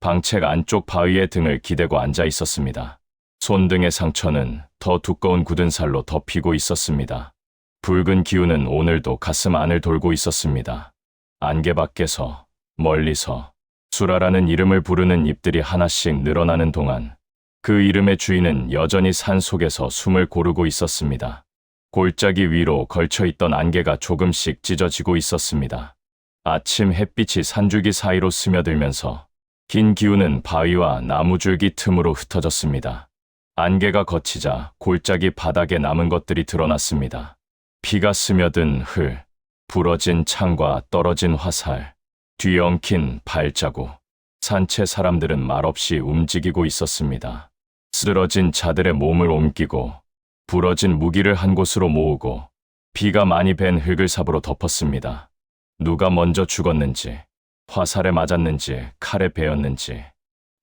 방책 안쪽 바위에 등을 기대고 앉아 있었습니다. 손등의 상처는 더 두꺼운 굳은 살로 덮이고 있었습니다. 붉은 기운은 오늘도 가슴 안을 돌고 있었습니다. 안개 밖에서, 멀리서 수라라는 이름을 부르는 입들이 하나씩 늘어나는 동안 그 이름의 주인은 여전히 산 속에서 숨을 고르고 있었습니다. 골짜기 위로 걸쳐있던 안개가 조금씩 찢어지고 있었습니다. 아침 햇빛이 산줄기 사이로 스며들면서 긴 기운은 바위와 나무줄기 틈으로 흩어졌습니다. 안개가 걷히자 골짜기 바닥에 남은 것들이 드러났습니다. 피가 스며든 흘, 부러진 창과 떨어진 화살, 뒤엉킨 발자국. 산채 사람들은 말없이 움직이고 있었습니다. 쓰러진 자들의 몸을 옮기고 부러진 무기를 한 곳으로 모으고 비가 많이 밴 흙을 삽으로 덮었습니다. 누가 먼저 죽었는지, 화살에 맞았는지, 칼에 베었는지,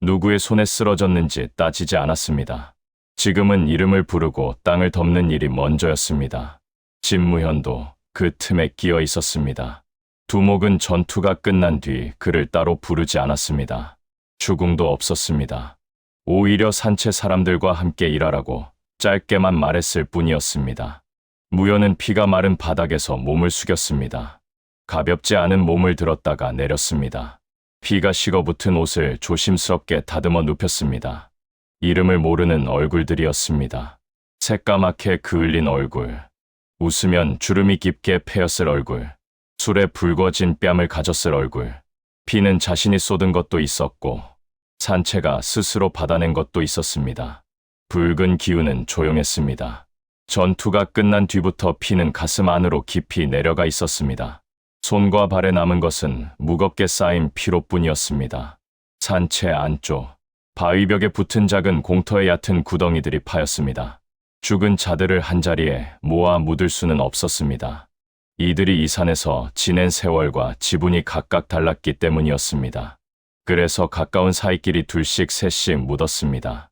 누구의 손에 쓰러졌는지 따지지 않았습니다. 지금은 이름을 부르고 땅을 덮는 일이 먼저였습니다. 진무현도 그 틈에 끼어 있었습니다. 두목은 전투가 끝난 뒤 그를 따로 부르지 않았습니다. 추궁도 없었습니다. 오히려 산채 사람들과 함께 일하라고 짧게만 말했을 뿐이었습니다. 무현은 피가 마른 바닥에서 몸을 숙였습니다. 가볍지 않은 몸을 들었다가 내렸습니다. 피가 식어붙은 옷을 조심스럽게 다듬어 눕혔습니다. 이름을 모르는 얼굴들이었습니다. 새까맣게 그을린 얼굴, 웃으면 주름이 깊게 패였을 얼굴, 술에 붉어진 뺨을 가졌을 얼굴. 피는 자신이 쏟은 것도 있었고 산채가 스스로 받아낸 것도 있었습니다. 붉은 기운은 조용했습니다. 전투가 끝난 뒤부터 피는 가슴 안으로 깊이 내려가 있었습니다. 손과 발에 남은 것은 무겁게 쌓인 피로뿐이었습니다. 산채 안쪽, 바위벽에 붙은 작은 공터의 얕은 구덩이들이 파였습니다. 죽은 자들을 한자리에 모아 묻을 수는 없었습니다. 이들이 이 산에서 지낸 세월과 지분이 각각 달랐기 때문이었습니다. 그래서 가까운 사이끼리 둘씩 셋씩 묻었습니다.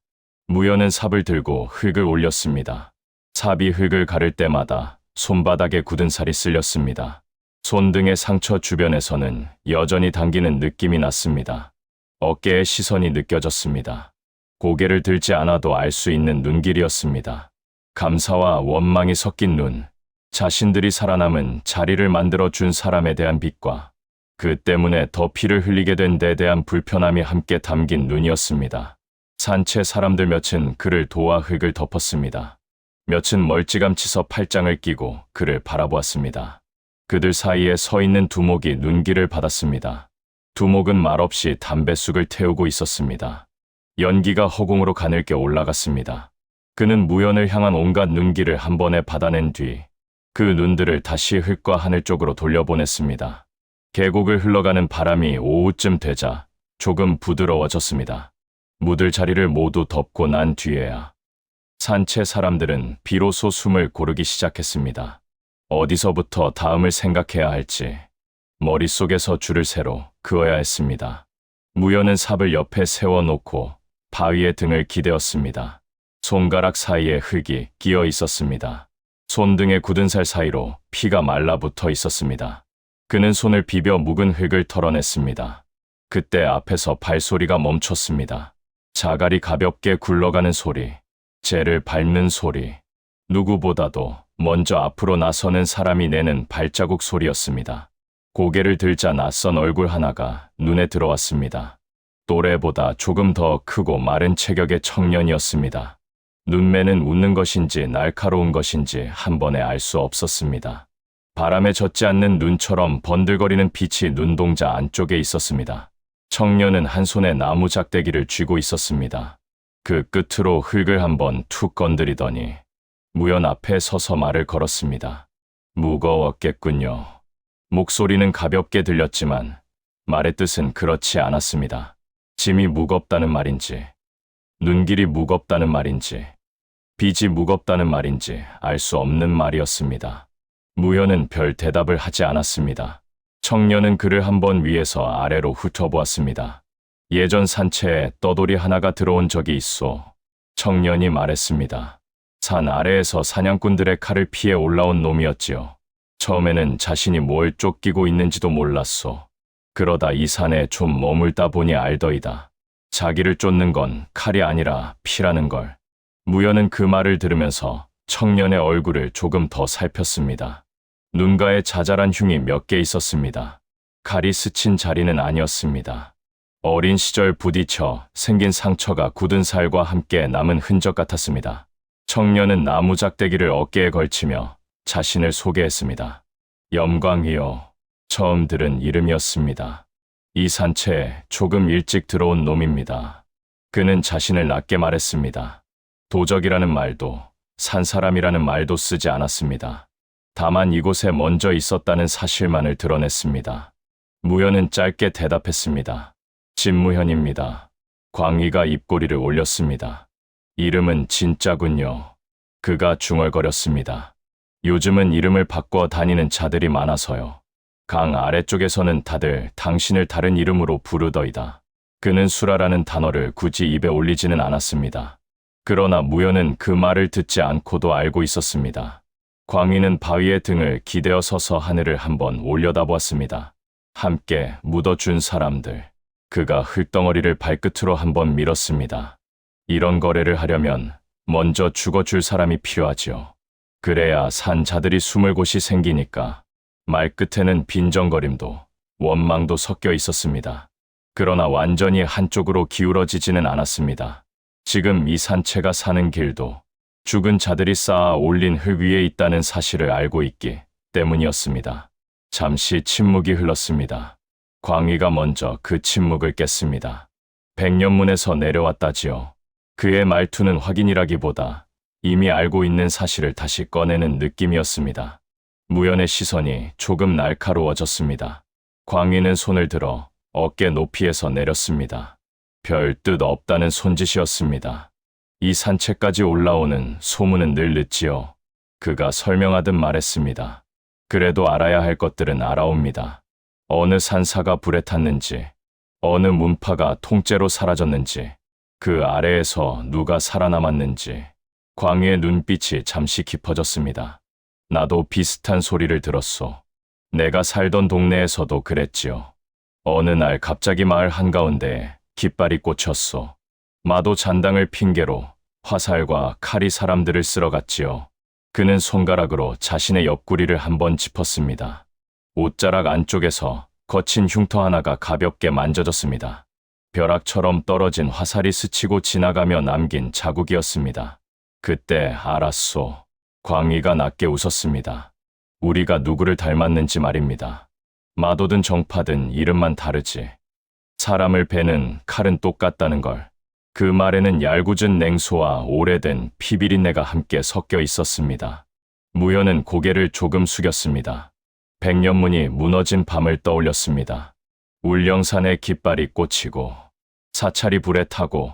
무연은 삽을 들고 흙을 올렸습니다. 삽이 흙을 가를 때마다 손바닥에 굳은 살이 쓸렸습니다. 손등의 상처 주변에서는 여전히 당기는 느낌이 났습니다. 어깨에 시선이 느껴졌습니다. 고개를 들지 않아도 알 수 있는 눈길이었습니다. 감사와 원망이 섞인 눈, 자신들이 살아남은 자리를 만들어준 사람에 대한 빛과 그 때문에 더 피를 흘리게 된 데 대한 불편함이 함께 담긴 눈이었습니다. 산채 사람들 몇은 그를 도와 흙을 덮었습니다. 몇은 멀찌감치서 팔짱을 끼고 그를 바라보았습니다. 그들 사이에 서 있는 두목이 눈길을 받았습니다. 두목은 말없이 담뱃쑥을 태우고 있었습니다. 연기가 허공으로 가늘게 올라갔습니다. 그는 무연을 향한 온갖 눈길을 한 번에 받아낸 뒤 그 눈들을 다시 흙과 하늘 쪽으로 돌려보냈습니다. 계곡을 흘러가는 바람이 오후쯤 되자 조금 부드러워졌습니다. 묻을 자리를 모두 덮고 난 뒤에야 산채 사람들은 비로소 숨을 고르기 시작했습니다. 어디서부터 다음을 생각해야 할지 머릿속에서 줄을 세로 그어야 했습니다. 무연은 삽을 옆에 세워놓고 바위에 등을 기대었습니다. 손가락 사이에 흙이 끼어 있었습니다. 손등의 굳은 살 사이로 피가 말라붙어 있었습니다. 그는 손을 비벼 묵은 흙을 털어냈습니다. 그때 앞에서 발소리가 멈췄습니다. 자갈이 가볍게 굴러가는 소리, 재를 밟는 소리, 누구보다도 먼저 앞으로 나서는 사람이 내는 발자국 소리였습니다. 고개를 들자 낯선 얼굴 하나가 눈에 들어왔습니다. 또래보다 조금 더 크고 마른 체격의 청년이었습니다. 눈매는 웃는 것인지 날카로운 것인지 한 번에 알 수 없었습니다. 바람에 젖지 않는 눈처럼 번들거리는 빛이 눈동자 안쪽에 있었습니다. 청년은 한 손에 나무 작대기를 쥐고 있었습니다. 그 끝으로 흙을 한번 툭 건드리더니 무연 앞에 서서 말을 걸었습니다. 무거웠겠군요. 목소리는 가볍게 들렸지만 말의 뜻은 그렇지 않았습니다. 짐이 무겁다는 말인지, 눈길이 무겁다는 말인지, 빚이 무겁다는 말인지 알 수 없는 말이었습니다. 무연은 별 대답을 하지 않았습니다. 청년은 그를 한번 위에서 아래로 훑어보았습니다. 예전 산채에 떠돌이 하나가 들어온 적이 있소. 청년이 말했습니다. 산 아래에서 사냥꾼들의 칼을 피해 올라온 놈이었지요. 처음에는 자신이 뭘 쫓기고 있는지도 몰랐소. 그러다 이 산에 좀 머물다 보니 알더이다. 자기를 쫓는 건 칼이 아니라 피라는 걸. 무연은 그 말을 들으면서 청년의 얼굴을 조금 더 살폈습니다. 눈가에 자잘한 흉이 몇 개 있었습니다. 칼이 스친 자리는 아니었습니다. 어린 시절 부딪혀 생긴 상처가 굳은 살과 함께 남은 흔적 같았습니다. 청년은 나무 작대기를 어깨에 걸치며 자신을 소개했습니다. 염광이요. 처음 들은 이름이었습니다. 이 산채에 조금 일찍 들어온 놈입니다. 그는 자신을 낮게 말했습니다. 도적이라는 말도 산사람이라는 말도 쓰지 않았습니다. 다만 이곳에 먼저 있었다는 사실만을 드러냈습니다. 무연은 짧게 대답했습니다. 진무현입니다. 광희가 입꼬리를 올렸습니다. 이름은 진짜군요. 그가 중얼거렸습니다. 요즘은 이름을 바꿔 다니는 자들이 많아서요. 강 아래쪽에서는 다들 당신을 다른 이름으로 부르더이다. 그는 수라라는 단어를 굳이 입에 올리지는 않았습니다. 그러나 무연은 그 말을 듣지 않고도 알고 있었습니다. 광희는 바위에 등을 기대어 서서 하늘을 한번 올려다보았습니다. 함께 묻어준 사람들. 그가 흙덩어리를 발끝으로 한번 밀었습니다. 이런 거래를 하려면 먼저 죽어줄 사람이 필요하지요. 그래야 산 자들이 숨을 곳이 생기니까. 말끝에는 빈정거림도 원망도 섞여 있었습니다. 그러나 완전히 한쪽으로 기울어지지는 않았습니다. 지금 이 산채가 사는 길도 죽은 자들이 쌓아 올린 흙 위에 있다는 사실을 알고 있기 때문이었습니다. 잠시 침묵이 흘렀습니다. 광희가 먼저 그 침묵을 깼습니다. 백년문에서 내려왔다지요. 그의 말투는 확인이라기보다 이미 알고 있는 사실을 다시 꺼내는 느낌이었습니다. 무연의 시선이 조금 날카로워졌습니다. 광희는 손을 들어 어깨 높이에서 내렸습니다. 별 뜻 없다는 손짓이었습니다. 이 산채까지 올라오는 소문은 늘 늦지요. 그가 설명하듯 말했습니다. 그래도 알아야 할 것들은 알아옵니다. 어느 산사가 불에 탔는지, 어느 문파가 통째로 사라졌는지, 그 아래에서 누가 살아남았는지. 광희의 눈빛이 잠시 깊어졌습니다. 나도 비슷한 소리를 들었소. 내가 살던 동네에서도 그랬지요. 어느 날 갑자기 마을 한가운데에 깃발이 꽂혔소. 마도 잔당을 핑계로 화살과 칼이 사람들을 쓸어갔지요. 그는 손가락으로 자신의 옆구리를 한번 짚었습니다. 옷자락 안쪽에서 거친 흉터 하나가 가볍게 만져졌습니다. 벼락처럼 떨어진 화살이 스치고 지나가며 남긴 자국이었습니다. 그때 알았소. 광희가 낮게 웃었습니다. 우리가 누구를 닮았는지 말입니다. 마도든 정파든 이름만 다르지. 사람을 베는 칼은 똑같다는 걸. 그 말에는 얄궂은 냉소와 오래된 피비린내가 함께 섞여 있었습니다. 무연은 고개를 조금 숙였습니다. 백년문이 무너진 밤을 떠올렸습니다. 울령산에 깃발이 꽂히고 사찰이 불에 타고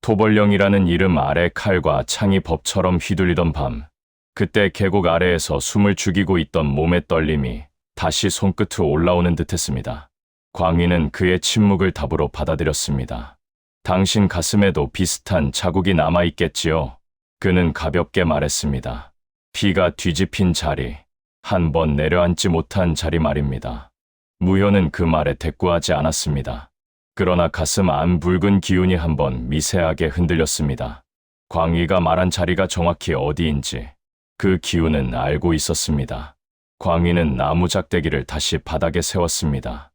토벌령이라는 이름 아래 칼과 창이 법처럼 휘둘리던 밤, 그때 계곡 아래에서 숨을 죽이고 있던 몸의 떨림이 다시 손끝으로 올라오는 듯했습니다. 광희는 그의 침묵을 답으로 받아들였습니다. 당신 가슴에도 비슷한 자국이 남아있겠지요? 그는 가볍게 말했습니다. 피가 뒤집힌 자리, 한 번 내려앉지 못한 자리 말입니다. 무효는 그 말에 대꾸하지 않았습니다. 그러나 가슴 안 붉은 기운이 한번 미세하게 흔들렸습니다. 광희가 말한 자리가 정확히 어디인지 그 기운은 알고 있었습니다. 광희는 나무 작대기를 다시 바닥에 세웠습니다.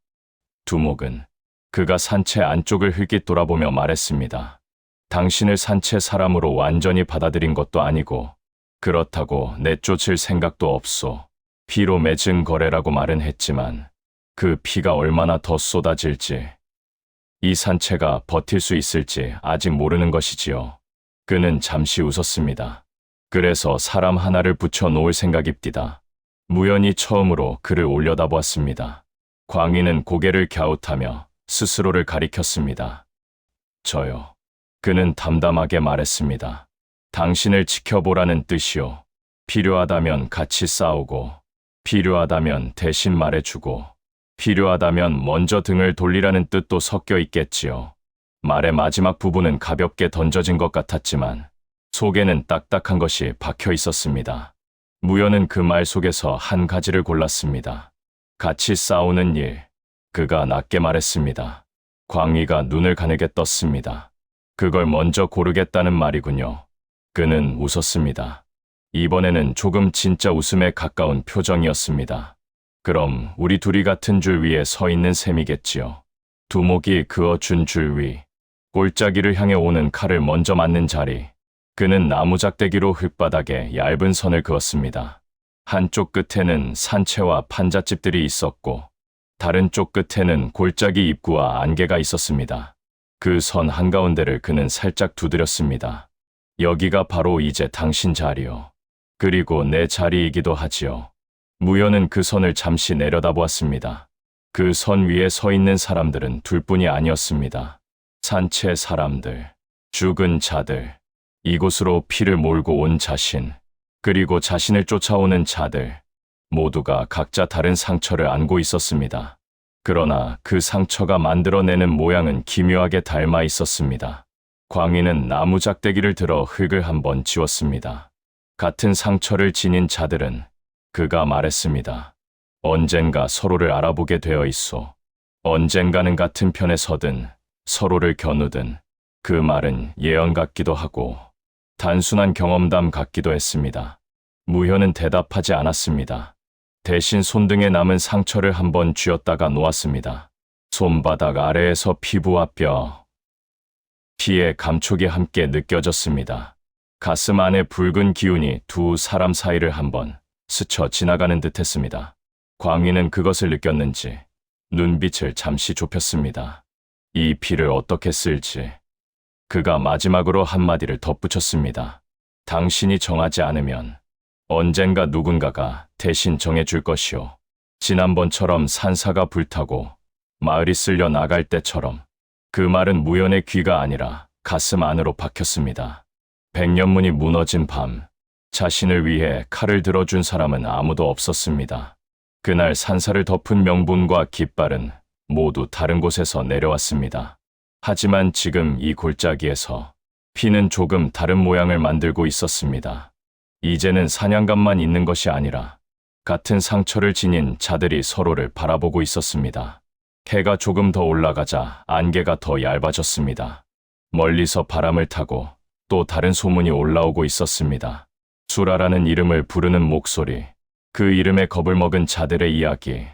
두목은 그가 산채 안쪽을 흘깃 돌아보며 말했습니다. 당신을 산채 사람으로 완전히 받아들인 것도 아니고 그렇다고 내쫓을 생각도 없소. 피로 맺은 거래라고 말은 했지만 그 피가 얼마나 더 쏟아질지, 이 산채가 버틸 수 있을지 아직 모르는 것이지요. 그는 잠시 웃었습니다. 그래서 사람 하나를 붙여 놓을 생각입디다. 무연히 처음으로 그를 올려다보았습니다. 광희는 고개를 갸웃하며 스스로를 가리켰습니다. 저요. 그는 담담하게 말했습니다. 당신을 지켜보라는 뜻이요. 필요하다면 같이 싸우고, 필요하다면 대신 말해주고, 필요하다면 먼저 등을 돌리라는 뜻도 섞여 있겠지요. 말의 마지막 부분은 가볍게 던져진 것 같았지만 속에는 딱딱한 것이 박혀 있었습니다. 무연은 그 말 속에서 한 가지를 골랐습니다. 같이 싸우는 일. 그가 낮게 말했습니다. 광희가 눈을 가늘게 떴습니다. 그걸 먼저 고르겠다는 말이군요. 그는 웃었습니다. 이번에는 조금 진짜 웃음에 가까운 표정이었습니다. 그럼 우리 둘이 같은 줄 위에 서 있는 셈이겠지요. 두목이 그어준 줄 위, 골짜기를 향해 오는 칼을 먼저 맞는 자리. 그는 나무작대기로 흙바닥에 얇은 선을 그었습니다. 한쪽 끝에는 산채와 판잣집들이 있었고 다른 쪽 끝에는 골짜기 입구와 안개가 있었습니다. 그 선 한가운데를 그는 살짝 두드렸습니다. 여기가 바로 이제 당신 자리요. 그리고 내 자리이기도 하지요. 무연은 그 선을 잠시 내려다보았습니다. 그 선 위에 서 있는 사람들은 둘뿐이 아니었습니다. 산채 사람들, 죽은 자들, 이곳으로 피를 몰고 온 자신, 그리고 자신을 쫓아오는 자들, 모두가 각자 다른 상처를 안고 있었습니다. 그러나 그 상처가 만들어내는 모양은 기묘하게 닮아 있었습니다. 광희는 나무작대기를 들어 흙을 한번 지웠습니다. 같은 상처를 지닌 자들은 그가 말했습니다. 언젠가 서로를 알아보게 되어 있소. 언젠가는 같은 편에 서든 서로를 겨누든. 그 말은 예언 같기도 하고 단순한 경험담 같기도 했습니다. 무효는 대답하지 않았습니다. 대신 손등에 남은 상처를 한번 쥐었다가 놓았습니다. 손바닥 아래에서 피부와 뼈, 피의 감촉이 함께 느껴졌습니다. 가슴 안에 붉은 기운이 두 사람 사이를 한번 스쳐 지나가는 듯했습니다. 광희는 그것을 느꼈는지 눈빛을 잠시 좁혔습니다. 이 피를 어떻게 쓸지. 그가 마지막으로 한마디를 덧붙였습니다. 당신이 정하지 않으면 언젠가 누군가가 대신 정해줄 것이오. 지난번처럼 산사가 불타고 마을이 쓸려 나갈 때처럼. 그 말은 무연의 귀가 아니라 가슴 안으로 박혔습니다. 백년문이 무너진 밤, 자신을 위해 칼을 들어준 사람은 아무도 없었습니다. 그날 산사를 덮은 명분과 깃발은 모두 다른 곳에서 내려왔습니다. 하지만 지금 이 골짜기에서 피는 조금 다른 모양을 만들고 있었습니다. 이제는 사냥감만 있는 것이 아니라 같은 상처를 지닌 자들이 서로를 바라보고 있었습니다. 해가 조금 더 올라가자 안개가 더 얇아졌습니다. 멀리서 바람을 타고 또 다른 소문이 올라오고 있었습니다. 수라라는 이름을 부르는 목소리, 그 이름에 겁을 먹은 자들의 이야기,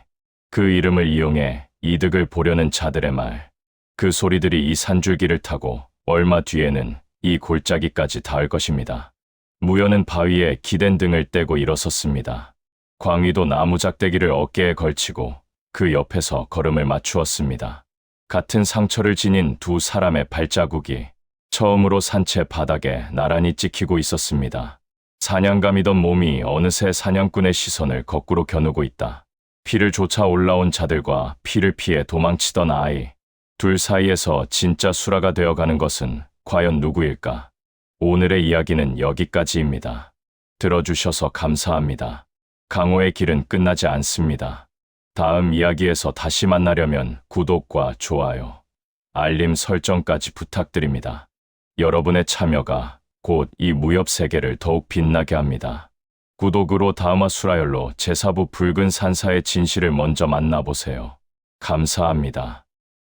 그 이름을 이용해 이득을 보려는 자들의 말, 그 소리들이 이 산줄기를 타고 얼마 뒤에는 이 골짜기까지 닿을 것입니다. 무연은 바위에 기댄 등을 떼고 일어섰습니다. 광희도 나무 작대기를 어깨에 걸치고 그 옆에서 걸음을 맞추었습니다. 같은 상처를 지닌 두 사람의 발자국이 처음으로 산채 바닥에 나란히 찍히고 있었습니다. 사냥감이던 몸이 어느새 사냥꾼의 시선을 거꾸로 겨누고 있다. 피를 쫓아 올라온 자들과 피를 피해 도망치던 아이. 둘 사이에서 진짜 수라가 되어가는 것은 과연 누구일까? 오늘의 이야기는 여기까지입니다. 들어주셔서 감사합니다. 강호의 길은 끝나지 않습니다. 다음 이야기에서 다시 만나려면 구독과 좋아요, 알림 설정까지 부탁드립니다. 여러분의 참여가 곧 이 무협 세계를 더욱 빛나게 합니다. 구독으로 다음화 수라열로 제4부 붉은 산사의 진실을 먼저 만나보세요. 감사합니다.